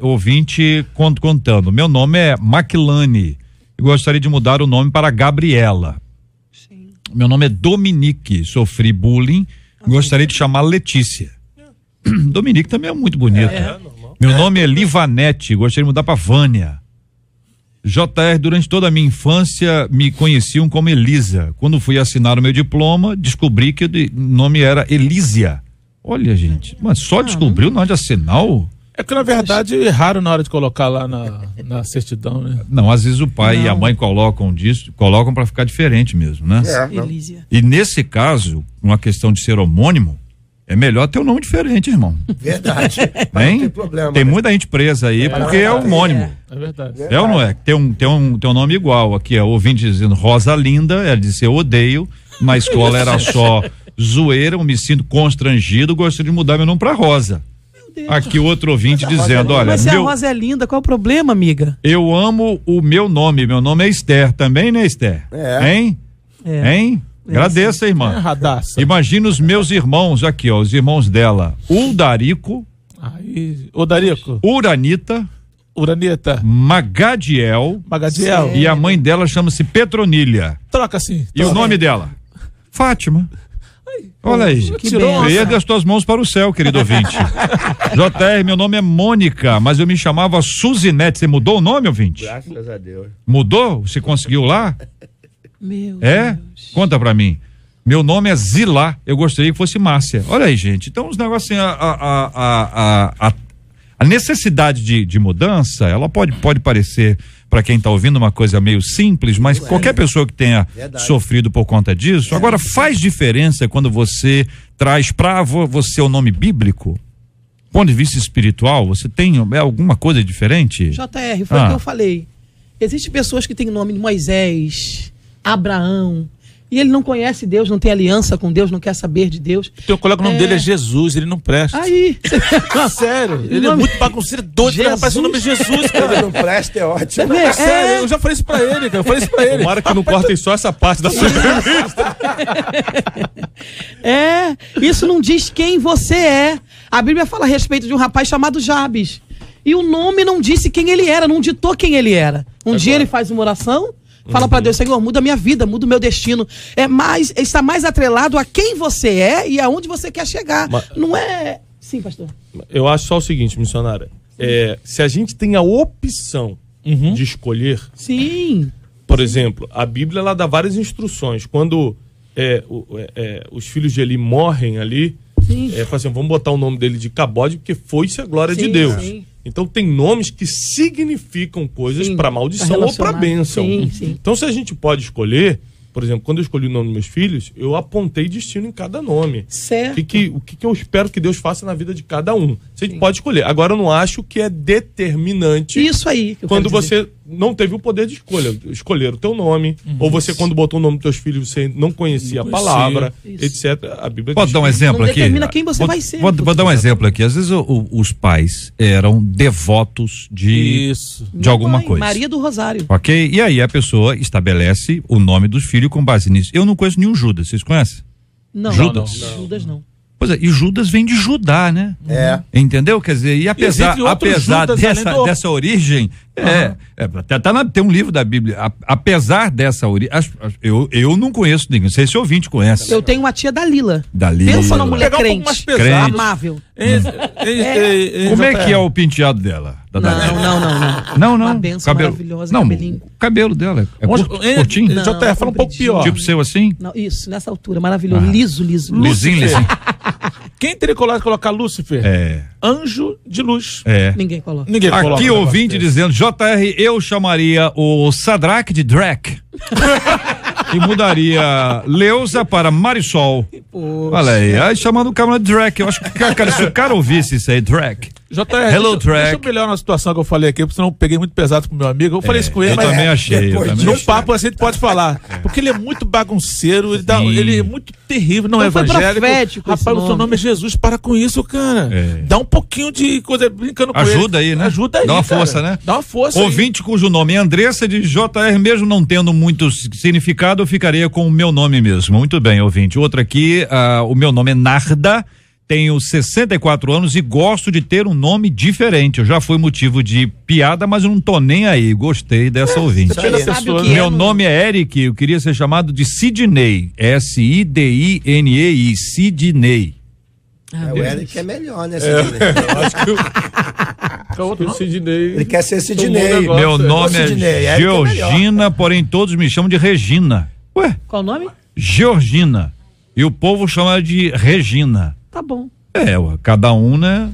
contando. Meu nome é Maquilane. Gostaria de mudar o nome para Gabriela. Sim. Meu nome é Dominique. Sofri bullying. Gostaria de chamar Letícia. Dominique também é muito bonito. Meu nome é Livanete. Gostaria de mudar para Vânia. JR, durante toda a minha infância, me conheciam como Elisa. Quando fui assinar o meu diploma, descobri que o nome era Elísia. Olha, gente, mas só descobriu na hora de assinar o... É que, na verdade, erraram na hora de colocar lá na certidão, né? Não, às vezes o pai e a mãe colocam para ficar diferente mesmo, né? Elísia. E nesse caso, uma questão de ser homônimo, é melhor ter um nome diferente, irmão. Verdade. Hein? Não tem problema. Tem muita gente presa aí porque é homônimo. É verdade. É ou não é? Tem um nome igual. Aqui é ouvinte dizendo Rosa Linda, ela disse eu odeio, na escola era só zoeira, eu me sinto constrangido, gostaria de mudar meu nome para Rosa. Aqui outro ouvinte dizendo, olha, Mas se a Rosa é linda, qual o problema, amiga? eu amo o meu nome é Esther, também, né, Esther? Hein? Hein? Agradeça, irmã. Radaça. Imagina os meus irmãos aqui, ó, os irmãos dela, Uldarico, Aí, Odarico, Uranita, Magadiel, e a mãe dela chama-se Petronilha. Troca assim. E o nome dela? Fátima. Olha aí. Erga as tuas mãos para o céu, querido ouvinte. JR, meu nome é Mônica, mas eu me chamava Suzinete. Você mudou o nome, ouvinte? Graças a Deus. Mudou? Você conseguiu lá? Meu Deus. Conta pra mim. Meu nome é Zilá, eu gostaria que fosse Márcia. Olha aí, gente. Então, os negócios assim, a necessidade de mudança, ela pode parecer, para quem está ouvindo, uma coisa meio simples, mas qualquer pessoa que tenha sofrido por conta disso, agora faz diferença quando você traz para você o nome bíblico? Do ponto de vista espiritual, você tem alguma coisa diferente? JR, foi o que eu falei. Existem pessoas que têm o nome de Moisés, Abraão, e ele não conhece Deus, não tem aliança com Deus, não quer saber de Deus. Teu colega, o nome dele é Jesus, ele não presta. Aí. Sério, ele é muito bagunceiro, doido, rapaz, o nome é Jesus, cara. Ele não presta, é ótimo. Sério, eu já falei isso pra ele, cara, Tomara que não cortem só essa parte da sua entrevista. Isso não diz quem você é. A Bíblia fala a respeito de um rapaz chamado Jabes. E o nome não disse quem ele era, não ditou quem ele era. Dia ele faz uma oração, fala pra Deus, Senhor, muda a minha vida, muda o meu destino. Está mais atrelado a quem você é e aonde você quer chegar. Não é... Sim, pastor. Eu acho só o seguinte, missionária. Se a gente tem a opção de escolher... Sim. Por exemplo, a Bíblia, ela dá várias instruções. Quando os filhos de Eli morrem ali, fala assim, vamos botar o nome dele de Cabode, porque foi-se a glória de Deus. Sim. Então tem nomes que significam coisas para maldição ou para bênção. Então se a gente pode escolher, por exemplo, quando eu escolhi o nome dos meus filhos, eu apontei destino em cada nome. Certo. O que eu espero que Deus faça na vida de cada um. Você pode escolher. Agora eu não acho que é determinante. Isso aí. Que eu quando você não teve o poder de escolher o teu nome, ou você quando botou o nome dos teus filhos, você não conhecia a palavra, etc. A Bíblia pode dar um exemplo não aqui? Determina quem você vai ser. Vou dar um exemplo aqui. Às vezes os pais eram devotos de alguma coisa. Maria do Rosário. Ok? E aí a pessoa estabelece o nome dos filhos com base nisso. Eu não conheço nenhum Judas, vocês conhecem? Não. Judas? Judas não. Pois é, e Judas vem de Judá, né? Entendeu? Quer dizer, e apesar dessa origem, tem um livro da Bíblia, apesar dessa origem, eu não conheço ninguém, não sei se o ouvinte conhece. Eu tenho uma tia Dalila. Dalila. Pensa numa mulher crente, um pouco mais pesado. amável. Como é que é o penteado dela? Não. Uma benção maravilhosa, cabelinho. O cabelo dela é curtinho? JR, fala um pouco pior. Tipo seu assim? Não, isso, nessa altura, maravilhoso, liso. Lisinho. Quem teria colado colocar Lúcifer? Anjo de luz. Ninguém coloca. Aqui ouvinte dizendo, JR, eu chamaria o Sadraque de Drake. E mudaria Leusa para Marisol. Olha aí chamando o cara de Drake. Eu acho que, cara, se o cara ouvisse isso aí, Drake. JR, Hello, deixa eu Drake. melhorar uma situação que eu falei aqui, porque senão eu peguei muito pesado com meu amigo. Eu falei isso com ele, Eu mas também achei. no papo assim a gente pode falar. Porque ele é muito bagunceiro, ele é muito terrível, não é Foi evangélico. profético esse Rapaz, o seu nome. nome é Jesus, para com isso, cara. Dá um pouquinho de coisa brincando com ele. Ajuda aí, né? Ajuda aí, Dá uma cara. força, né? Dá uma força aí. Ouvinte cujo nome é Andressa de JR, mesmo não tendo muito significado, eu ficaria com o meu nome mesmo. Muito bem, ouvinte. Outro aqui, o meu nome é Narda, tenho 64 anos e gosto de ter um nome diferente. Eu já fui motivo de piada, mas eu não tô nem aí. Gostei dessa ouvinte. Depende da Sabe o pessoa, que né? Meu nome é Eric, eu queria ser chamado de Sidney. Sidinei. Sidney. O Eric é melhor, né? O Sidney. Ele quer ser Tomou um Sidney. negócio. Meu nome é Sidney, Eric é Georgina, porém todos me chamam de Regina. Ué, Qual o nome? Georgina. E o povo chama de Regina. Tá bom. Ué, cada um, né?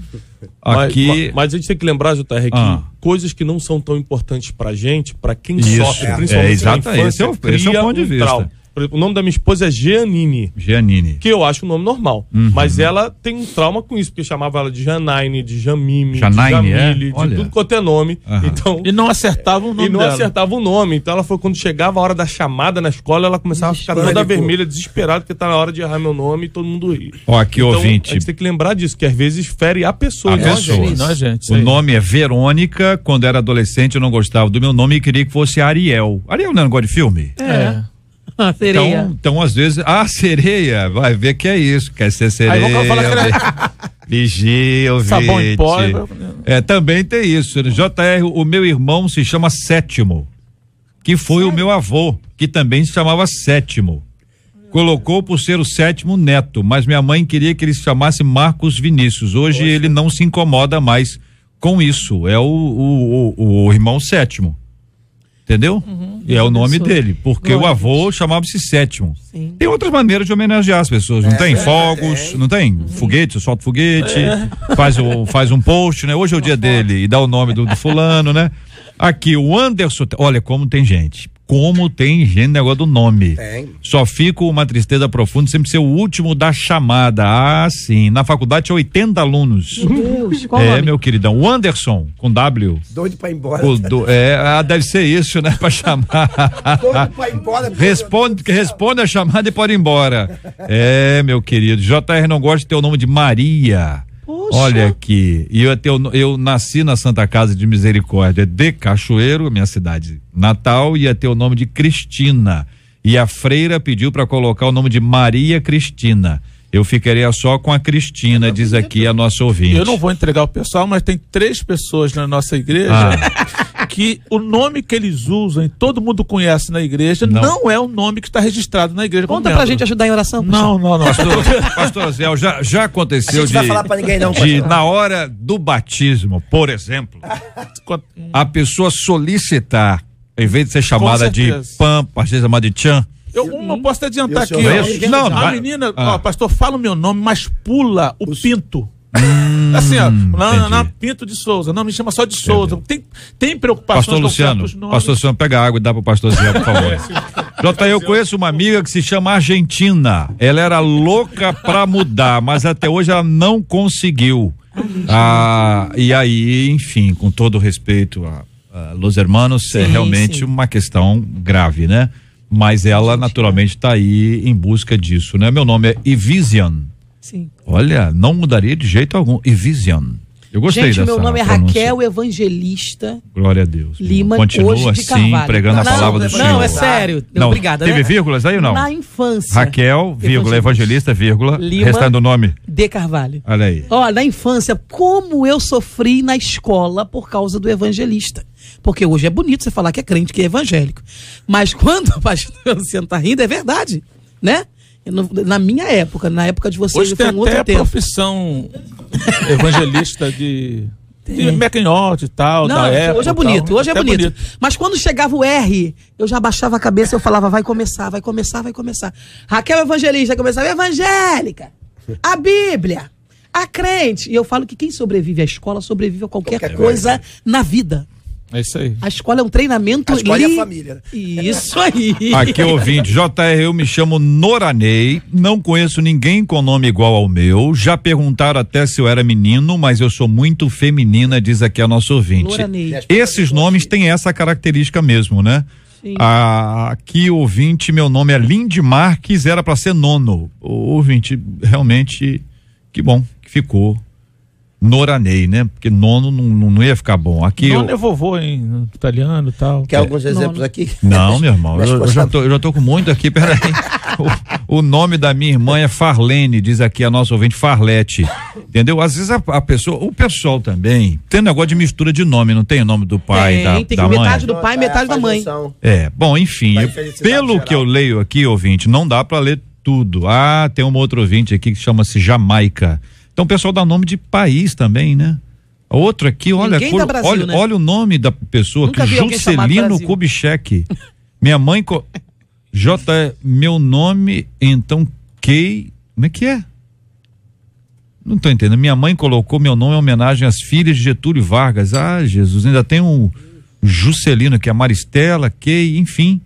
Aqui. Mas a gente tem que lembrar, JR, que coisas que não são tão importantes pra gente, pra quem Isso, sofre, principalmente exato, na infância, esse é o cria ponto de vista. trauma. Por exemplo, o nome da minha esposa é Giannini, Giannini. que eu acho um nome normal. Mas ela tem um trauma com isso, porque chamava ela de Janaine, de Jamime, Janaine, de Jamile, de Olha. tudo quanto é nome. Então, E não acertava o nome e não dela. acertava o nome. Então ela foi quando chegava a hora da chamada na escola, ela começava a ficar toda Pânico. vermelha, desesperada, porque tá na hora de errar meu nome e todo mundo ri. Ó, aqui, Então, ouvinte. a gente tem que lembrar disso, que às vezes fere a pessoa. A não pessoa. gente. Não, gente. isso O aí. nome é Verônica. Quando era adolescente, eu não gostava do meu nome e queria que fosse Ariel. Ariel não é negócio de filme? Sereia. Então, às vezes, sereia, vai ver que é isso, quer ser sereia. Aí vamos falar que era Vigia, ouvinte. sabão em pó. Também tem isso. JR, o meu irmão se chama Sétimo, que foi o meu avô, que também se chamava Sétimo. Colocou por ser o sétimo neto, mas minha mãe queria que ele se chamasse Marcos Vinícius. Hoje ele não se incomoda mais com isso. É o irmão Sétimo. Entendeu? E é o nome dele, porque o avô chamava-se Sétimo. Sim. Tem outras maneiras de homenagear as pessoas, não tem? Fogos, não tem? Foguete, solta foguete, faz um post, né? Hoje é o dia dele e dá o nome do fulano, né? Aqui, o Anderson, olha como tem gente negócio do nome. Tem. Só fico uma tristeza profunda sempre ser o último da chamada. Sim, na faculdade tinha 80 alunos. Meu Deus, qual o nome? Meu queridão, o Anderson, com W. Doido pra ir embora. Deve ser isso, né? Pra chamar. Doido pra ir embora. Responde a chamada e pode ir embora. Meu querido. JR não gosta de ter o nome de Maria. Poxa. Olha aqui. E eu nasci na Santa Casa de Misericórdia de Cachoeiro, minha cidade natal, ia ter o nome de Cristina. E a freira pediu para colocar o nome de Maria Cristina. Eu ficaria só com a Cristina, diz aqui a nossa ouvinte. Eu não vou entregar o pessoal, mas tem 3 pessoas na nossa igreja que o nome que eles usam e todo mundo conhece na igreja não é o nome que está registrado na igreja. Conta pra gente ajudar em oração. Não. Pastor Zé, já aconteceu A gente vai falar pra ninguém não, pastor. na hora do batismo, por exemplo, a pessoa solicitar, em vez de ser chamada de certeza. Pampa, ser chamada de Tchan. Eu não posso até adiantar E o aqui. senhor ó. vai? Não, a vai. menina, pastor, fala o meu nome, mas pula o Pinto. Assim, ó, na Pinto de Souza. Não, me chama só de Souza. Tem preocupações Pastor com Luciano, certos nomes. Pastor Luciano, pega água e dá pro pastor Zé, por favor. Eu conheço uma amiga que se chama Argentina. Ela era louca pra mudar, mas até hoje ela não conseguiu. E aí, enfim, com todo respeito a Los Hermanos, é realmente uma questão grave, né? Mas ela naturalmente está aí em busca disso, né? Meu nome é Evision. Sim. Olha, não mudaria de jeito algum. Evision. Eu gostei Gente, dessa meu nome é pronúncia. Raquel Evangelista Glória a Deus. Lima, Continua hoje de assim, Carvalho. pregando a Não, palavra do Senhor. Não, é sério. Não, Obrigada. teve né? vírgulas aí ou não? Na infância. Raquel, vírgula, evangelista, vírgula, Lima. restando o nome. De Carvalho. Olha aí. Ó, na infância, como eu sofri na escola por causa do evangelista. Porque hoje é bonito você falar que é crente, que é evangélico. Mas quando o pastor Luciano tá rindo, é verdade, né? Na minha época, na época de vocês, Hoje foi tem um até outro a tempo. profissão evangelista de mecanhote e tal, Não, da época. hoje é e tal. bonito, hoje é Até bonito. Mas quando chegava o R, eu já baixava a cabeça e eu falava, vai começar. Raquel Evangelista, começava, evangélica, a Bíblia, a crente. E eu falo que quem sobrevive à escola sobrevive a qualquer coisa na vida. É isso aí. A escola é um treinamento. A escola e a família. Isso aí. Aqui, ouvinte, JR, eu me chamo Noranei, não conheço ninguém com nome igual ao meu, já perguntaram até se eu era menino, mas eu sou muito feminina, diz aqui a nossa ouvinte. Noranei. Esses nomes têm essa característica mesmo, né? Sim. Aqui, ouvinte, meu nome é Lindy Marques, era para ser Nono. Ouvinte, realmente, que bom que ficou Noranei, né? Porque nono não ia ficar bom. Aqui Nono é vovô em italiano e tal. Quer alguns exemplos aqui? Não, meu irmão, eu já tô com muito aqui, peraí. O nome da minha irmã é Farlene, diz aqui a nossa ouvinte, Farlete, entendeu? Às vezes a pessoa, o pessoal também, tem um negócio de mistura de nome, não tem o nome do pai, tem da mãe? metade do pai, metade da mãe. Bom, enfim, pelo que eu leio aqui, ouvinte, não dá pra ler tudo. Tem um outro ouvinte aqui que chama-se Jamaica. Então o pessoal dá nome de país também, né? Outro aqui, olha, Brasil, né? olha o nome da pessoa, Nunca que Juscelino Kubitschek. Minha mãe, meu nome, então, como é que é? Não tô entendendo. Minha mãe colocou meu nome em homenagem às filhas de Getúlio Vargas. Jesus, ainda tem um Juscelino, que é Maristela, enfim.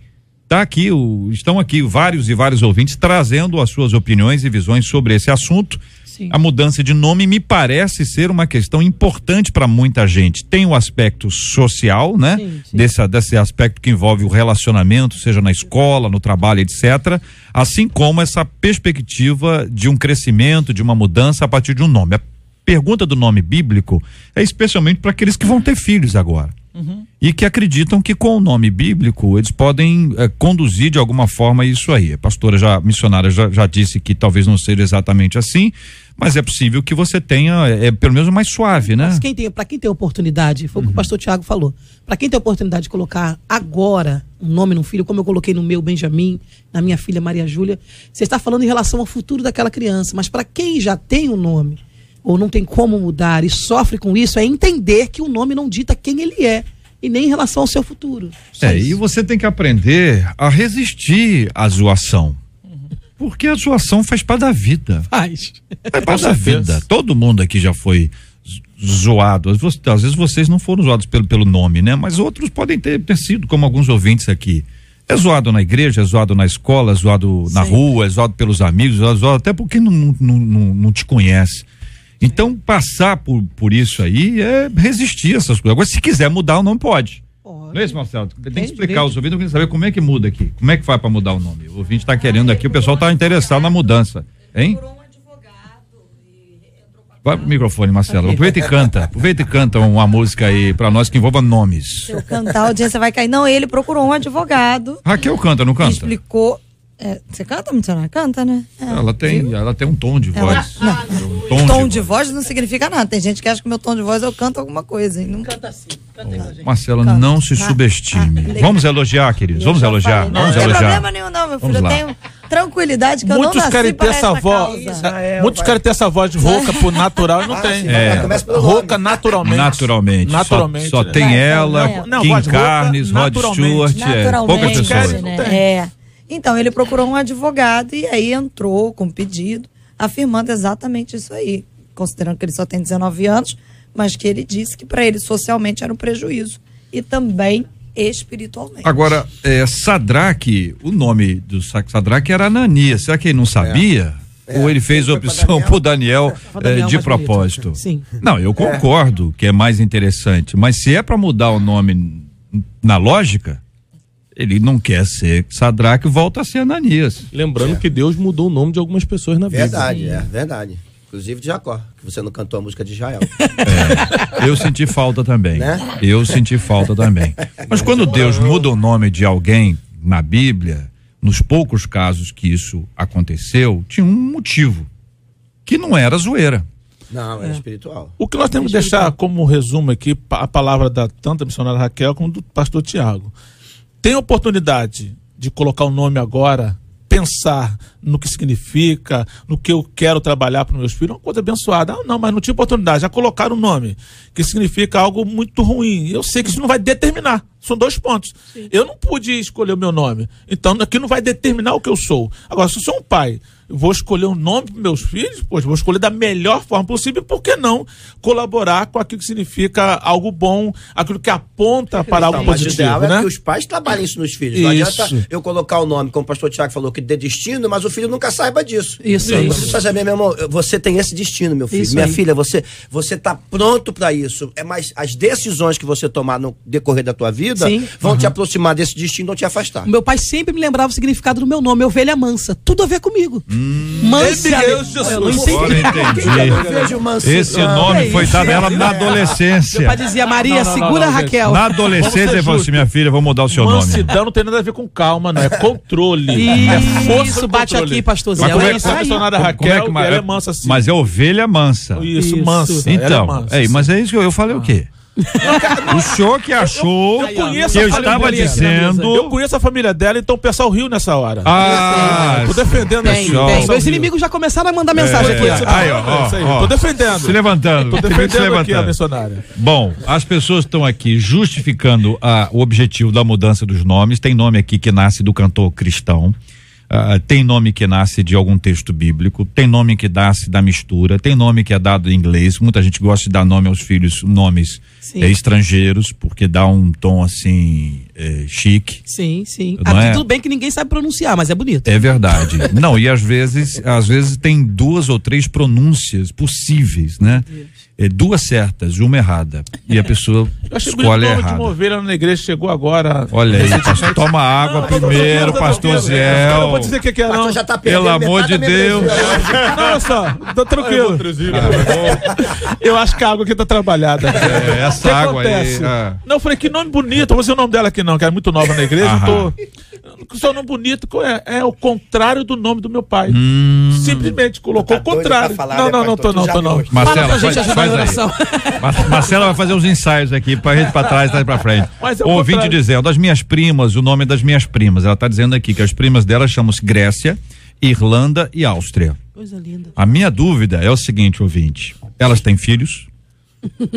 Tá aqui, estão aqui vários e vários ouvintes trazendo as suas opiniões e visões sobre esse assunto. Sim. A mudança de nome me parece ser uma questão importante para muita gente. Tem o aspecto social, né? Sim. Desse aspecto que envolve o relacionamento, seja na escola, no trabalho, etc. Assim como essa perspectiva de um crescimento, de uma mudança a partir de um nome. A pergunta do nome bíblico é especialmente para aqueles que vão ter filhos agora. E que acreditam que com o nome bíblico eles podem conduzir de alguma forma isso aí. A pastora missionária já disse que talvez não seja exatamente assim, mas é possível que você tenha, pelo menos mais suave, né? Mas para quem tem oportunidade, foi o que o pastor Tiago falou, para quem tem oportunidade de colocar agora um nome no filho, como eu coloquei no meu Benjamin, na minha filha Maria Júlia, você está falando em relação ao futuro daquela criança, mas para quem já tem um nome, ou não tem como mudar e sofre com isso, é entender que o nome não dita quem ele é e nem em relação ao seu futuro. E você tem que aprender a resistir à zoação. Porque a zoação faz parte da vida. Faz parte da vida. Todo mundo aqui já foi zoado. Às vezes vocês não foram zoados pelo nome, né? Mas outros podem ter sido, como alguns ouvintes aqui. É zoado na igreja, é zoado na escola, é zoado na rua, é zoado pelos amigos, é zoado até porque não te conhece. Então, passar por isso aí é resistir a essas coisas. Agora, se quiser mudar o nome, pode. Não é isso, Marcelo? Tem que explicar aos ouvintes, eu quero saber como é que muda aqui. Como é que faz para mudar o nome? O ouvinte está querendo aqui, o pessoal está interessado na mudança. Hein? Vai pro microfone, Marcelo. Aproveita e canta uma música aí para nós que envolva nomes. Se eu cantar, a audiência vai cair. Não, ele procurou um advogado. Raquel canta, não canta? Explicou. Você canta, missionária? Canta, né? Ela tem um tom de voz. Um tom de voz não significa nada. Tem gente que acha que o meu tom de voz eu canto alguma coisa. E não canta assim. Canta igual a gente. Marcela, não se subestime. Vamos elogiar, queridos. Vamos elogiar. Não tem problema nenhum, não, meu filho. Eu tenho tranquilidade que eu não nasci para essa causa. Muitos querem ter essa voz rouca por natural e não tem. Rouca naturalmente. Naturalmente. Só tem ela, Kim Carnes, Rod Stewart. Poucas pessoas. Então, ele procurou um advogado e aí entrou com pedido, afirmando exatamente isso aí, considerando que ele só tem 19 anos, mas que ele disse que para ele socialmente era um prejuízo e também espiritualmente. Agora, Sadraque, o nome do Sadraque era Ananias, será que ele não sabia? Ou ele fez a opção por Daniel de propósito? Sim. Não, eu concordo que é mais interessante, mas se é para mudar o nome na lógica, ele não quer ser Sadraque, volta a ser Ananias. Lembrando que Deus mudou o nome de algumas pessoas na Bíblia. Verdade. Inclusive de Jacó, que você não cantou a música de Israel. Eu senti falta também. Né? Mas quando Deus muda o nome de alguém na Bíblia, nos poucos casos que isso aconteceu, tinha um motivo, que não era zoeira. Não, é espiritual. O que nós temos que deixar como resumo aqui, a palavra da tanto da missionária Raquel como do pastor Tiago. Tem oportunidade de colocar o nome agora, pensar no que significa, no que eu quero trabalhar para os meus filhos, é uma coisa abençoada. Não, mas não tinha oportunidade, já colocaram o nome, que significa algo muito ruim. Eu sei que isso não vai determinar, são 2 pontos. Sim. Eu não pude escolher o meu nome, então aqui não vai determinar o que eu sou. Agora, se eu sou um pai vou escolher um nome para meus filhos, pois vou escolher da melhor forma possível, por que não colaborar com aquilo que significa algo bom, aquilo que aponta para algo Mas o positivo, ideal né? é que os pais trabalhem isso nos filhos. Não adianta eu colocar o nome, como o pastor Tiago falou, que dê destino, mas o filho nunca saiba disso. Isso Você aí. precisa saber, meu irmão, você tem esse destino, meu filho. Isso Minha aí. filha, você tá pronto para isso. Mas as decisões que você tomar no decorrer da tua vida Sim. vão te aproximar desse destino, não te afastar. Meu pai sempre me lembrava o significado do meu nome, ovelha mansa. Tudo a ver comigo. Mansa. Deus, Jesus. Eu não Agora entendi. entendi. Eu vejo mansidão. Esse nome foi dado a ela na Meu adolescência. pai dizia, Maria, Não, segura gente. Raquel. Na adolescência ele falou assim, minha filha, vou mudar o seu nome. Mansidão não tem nada a ver com calma, não. É controle. É força Isso, do bate controle. aqui, pastor Zé. Mas como é É que isso foi a aí. missionária Como é Raquel? que Ela é mansa assim. Mas é ovelha mansa. Isso, Isso. mansa. Então, ela é mansa, mas é isso que eu falei o quê? O senhor que achou Eu conheço que eu a família estava dela. dizendo... Eu conheço a família dela, então o pessoal riu nessa hora. Ah, Tô defendendo Tem, esse Pessoal. tem. pessoal Meus riu. inimigos já começaram a mandar mensagem aqui. ó. Aí, ó, Isso aí, ó. tô defendendo. Se levantando. Tô se defendendo aqui a levantando. missionária. Bom, as pessoas estão aqui justificando o objetivo da mudança dos nomes. Tem nome aqui que nasce do cantor cristão. Tem nome que nasce de algum texto bíblico, tem nome que nasce da mistura, tem nome que é dado em inglês. Muita gente gosta de dar nome aos filhos, nomes Sim. estrangeiros, porque dá um tom assim chique. Sim, sim. Não é? Tudo bem que ninguém sabe pronunciar, mas é bonito. É verdade. Não, e às vezes tem 2 ou 3 pronúncias possíveis, né? Duas certas, uma errada. E a pessoa Eu achei bonito o escolhe nome de uma errada. ovelha na igreja, chegou agora. Olha aí, pastor, toma água primeiro, pastor Eu não Zé. vou dizer o que é, O não. pastor já tá Pelo perdendo amor de metade da Deus. membresia. Não, olha só, tá tranquilo. Eu acho que a água aqui tá trabalhada. Essa O que água aí, acontece? ah. Não, eu falei, que nome bonito. Eu vou dizer o nome dela aqui não, que é muito nova na igreja. Aham. Seu nome bonito é o contrário do nome do meu pai. Simplesmente colocou Tá o doido contrário. pra falar, Não, né, não, não pastor? tô não, Tu tô já não. viu? Fala Marcela, pra gente faz ajudar aí. na oração. Marcela vai fazer uns ensaios aqui pra gente pra trás, pra frente. Mas é o Ouvinte contrário. dizendo, das minhas primas, o nome das minhas primas. Ela tá dizendo aqui que as primas dela chamam-se Grécia, Irlanda e Áustria. Coisa linda. A minha dúvida é o seguinte, ouvinte. Elas têm filhos?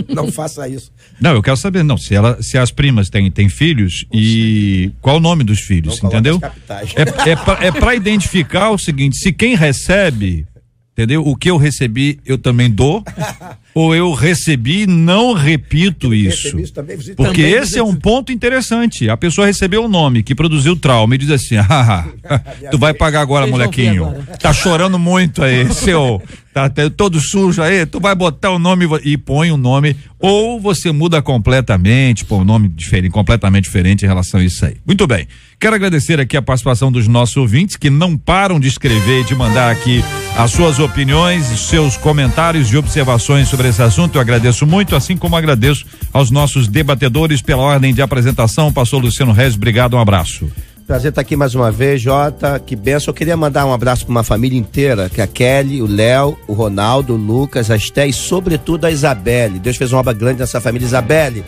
Não faça isso. Não, eu quero saber, não, se as primas têm filhos e qual o nome dos filhos, Não coloca entendeu? as capitais. É pra identificar o seguinte, se quem recebe, entendeu? O que eu recebi, eu também dou, ou eu recebi e não repito isso. Recebi isso também, você Porque também esse é um ponto interessante. A pessoa recebeu um nome que produziu trauma e diz assim, tu vai pagar agora, Vocês vão molequinho. ver agora. Tá chorando muito aí, seu, tá todo sujo aí, tu vai botar o nome e põe um nome, ou você muda completamente, põe um nome diferente, completamente diferente em relação a isso aí. Muito bem. Quero agradecer aqui a participação dos nossos ouvintes que não param de escrever e de mandar aqui as suas opiniões, seus comentários e observações sobre esse assunto. Eu agradeço muito, assim como agradeço aos nossos debatedores pela ordem de apresentação. Pastor Luciano Reis, obrigado, um abraço. Prazer estar aqui mais uma vez, Jota, que benção. Eu queria mandar um abraço para uma família inteira, que é a Kelly, o Léo, o Ronaldo, o Lucas, a Esté e sobretudo a Isabelle. Deus fez uma obra grande nessa família. Isabelle,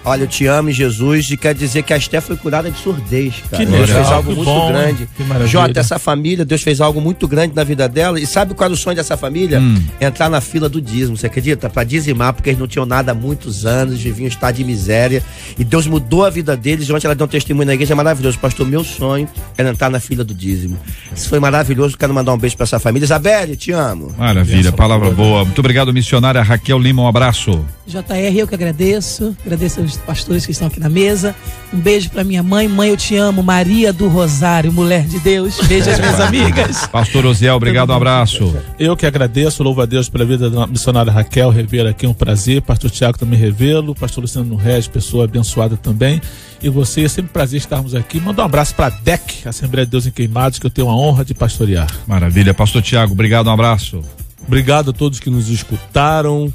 olha, eu te amo em Jesus e quero dizer que a Esté foi curada de surdez, cara. Que Deus legal, fez algo que muito bom, grande. que maravilha. Jota, essa família, Deus fez algo muito grande na vida dela. E sabe qual era o sonho dessa família? Entrar na fila do dízimo, você acredita? Pra dizimar, porque eles não tinham nada há muitos anos, viviam em estado de miséria. E Deus mudou a vida deles. E ontem ela deu um testemunho na igreja, é maravilhoso. Pastor, meu sonho era entrar na fila do dízimo. Isso foi maravilhoso. Quero mandar um beijo pra essa família. Isabelle, te amo. Maravilha, palavra boa. Muito obrigado, missionária Raquel Lima, um abraço. JR, eu que agradeço aos pastores que estão aqui na mesa, um beijo pra minha mãe, eu te amo, Maria do Rosário, mulher de Deus, beijo às minhas amigas. Pastor Osiel, obrigado, um abraço. Eu que agradeço, louvo a Deus pela vida da missionária Raquel, rever aqui é um prazer. Pastor Tiago também revê-lo, pastor Luciano Reis, pessoa abençoada também. E você, é sempre um prazer estarmos aqui. Manda um abraço para a DEC, Assembleia de Deus em Queimados, que eu tenho a honra de pastorear. Maravilha, pastor Tiago, obrigado, um abraço. Obrigado a todos que nos escutaram.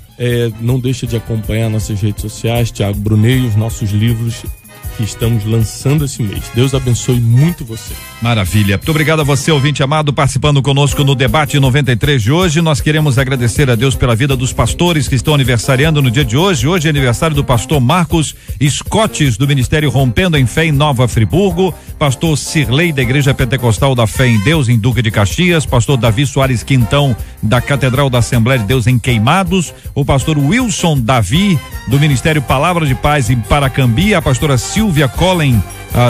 Não deixa de acompanhar nossas redes sociais, Tiago Brunei, os nossos livros que estamos lançando esse mês. Deus abençoe muito você. Maravilha. Muito obrigado a você, ouvinte amado, participando conosco no debate 93 de hoje. Nós queremos agradecer a Deus pela vida dos pastores que estão aniversariando no dia de hoje. Hoje é aniversário do pastor Marcos Scotts, do Ministério Rompendo em Fé em Nova Friburgo, pastor Cirlei da Igreja Pentecostal da Fé em Deus em Duque de Caxias, pastor Davi Soares Quintão da Catedral da Assembleia de Deus em Queimados, o pastor Wilson Davi do Ministério Palavra de Paz em Paracambi, a pastora Silvia Silvia Collen,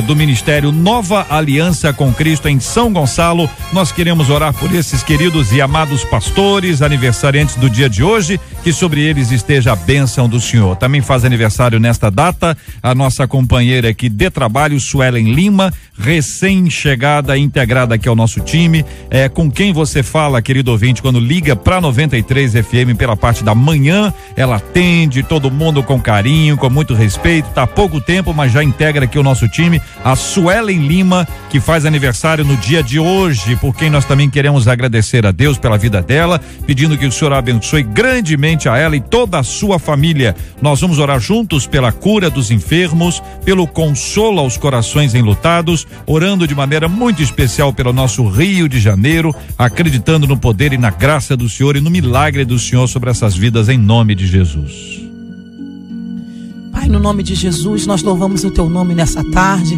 do Ministério Nova Aliança com Cristo em São Gonçalo. Nós queremos orar por esses queridos e amados pastores, aniversariantes do dia de hoje, que sobre eles esteja a bênção do Senhor. Também faz aniversário nesta data a nossa companheira aqui de trabalho, Suelen Lima, recém-chegada, integrada aqui ao nosso time. Com quem você fala, querido ouvinte, quando liga pra 93 FM pela parte da manhã, ela atende todo mundo com carinho, com muito respeito, tá há pouco tempo, mas já integra aqui o nosso time, a Suelen Lima, que faz aniversário no dia de hoje, por quem nós também queremos agradecer a Deus pela vida dela, pedindo que o Senhor abençoe grandemente a ela e toda a sua família. Nós vamos orar juntos pela cura dos enfermos, pelo consolo aos corações enlutados, orando de maneira muito especial pelo nosso Rio de Janeiro, acreditando no poder e na graça do Senhor e no milagre do Senhor sobre essas vidas, em nome de Jesus. Pai, no nome de Jesus, nós louvamos o teu nome nessa tarde.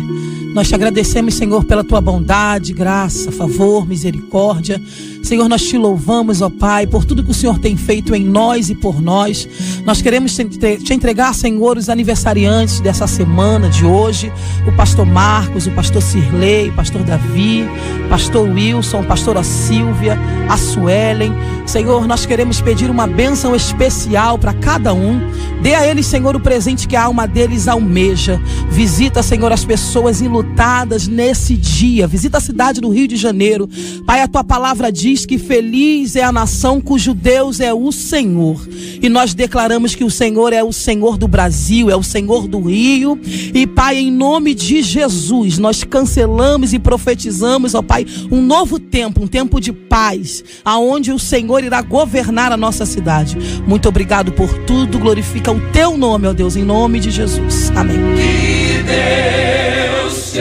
Nós te agradecemos, Senhor, pela tua bondade, graça, favor, misericórdia. Senhor, nós te louvamos, ó Pai, por tudo que o Senhor tem feito em nós e por nós. Nós queremos te entregar, Senhor, os aniversariantes dessa semana de hoje, o pastor Marcos, o pastor Cirlei, o pastor Davi, o pastor Wilson, a pastora Silvia, a Suelen. Senhor, nós queremos pedir uma bênção especial para cada um. Dê a eles, Senhor, o presente que a alma deles almeja. Visita, Senhor, as pessoas enlutadas nesse dia. Visita a cidade do Rio de Janeiro. Pai, a tua palavra diz que feliz é a nação cujo Deus é o Senhor. E nós declaramos que o Senhor é o Senhor do Brasil, é o Senhor do Rio. E Pai, em nome de Jesus, nós cancelamos e profetizamos, ó Pai, um novo tempo, um tempo de paz, aonde o Senhor irá governar a nossa cidade. Muito obrigado por tudo, glorifica o teu nome, ó Deus, em nome de Jesus. Amém. Que Deus te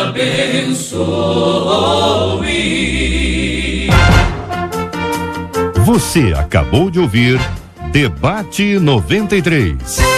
abençoe. Você acabou de ouvir Debate 93.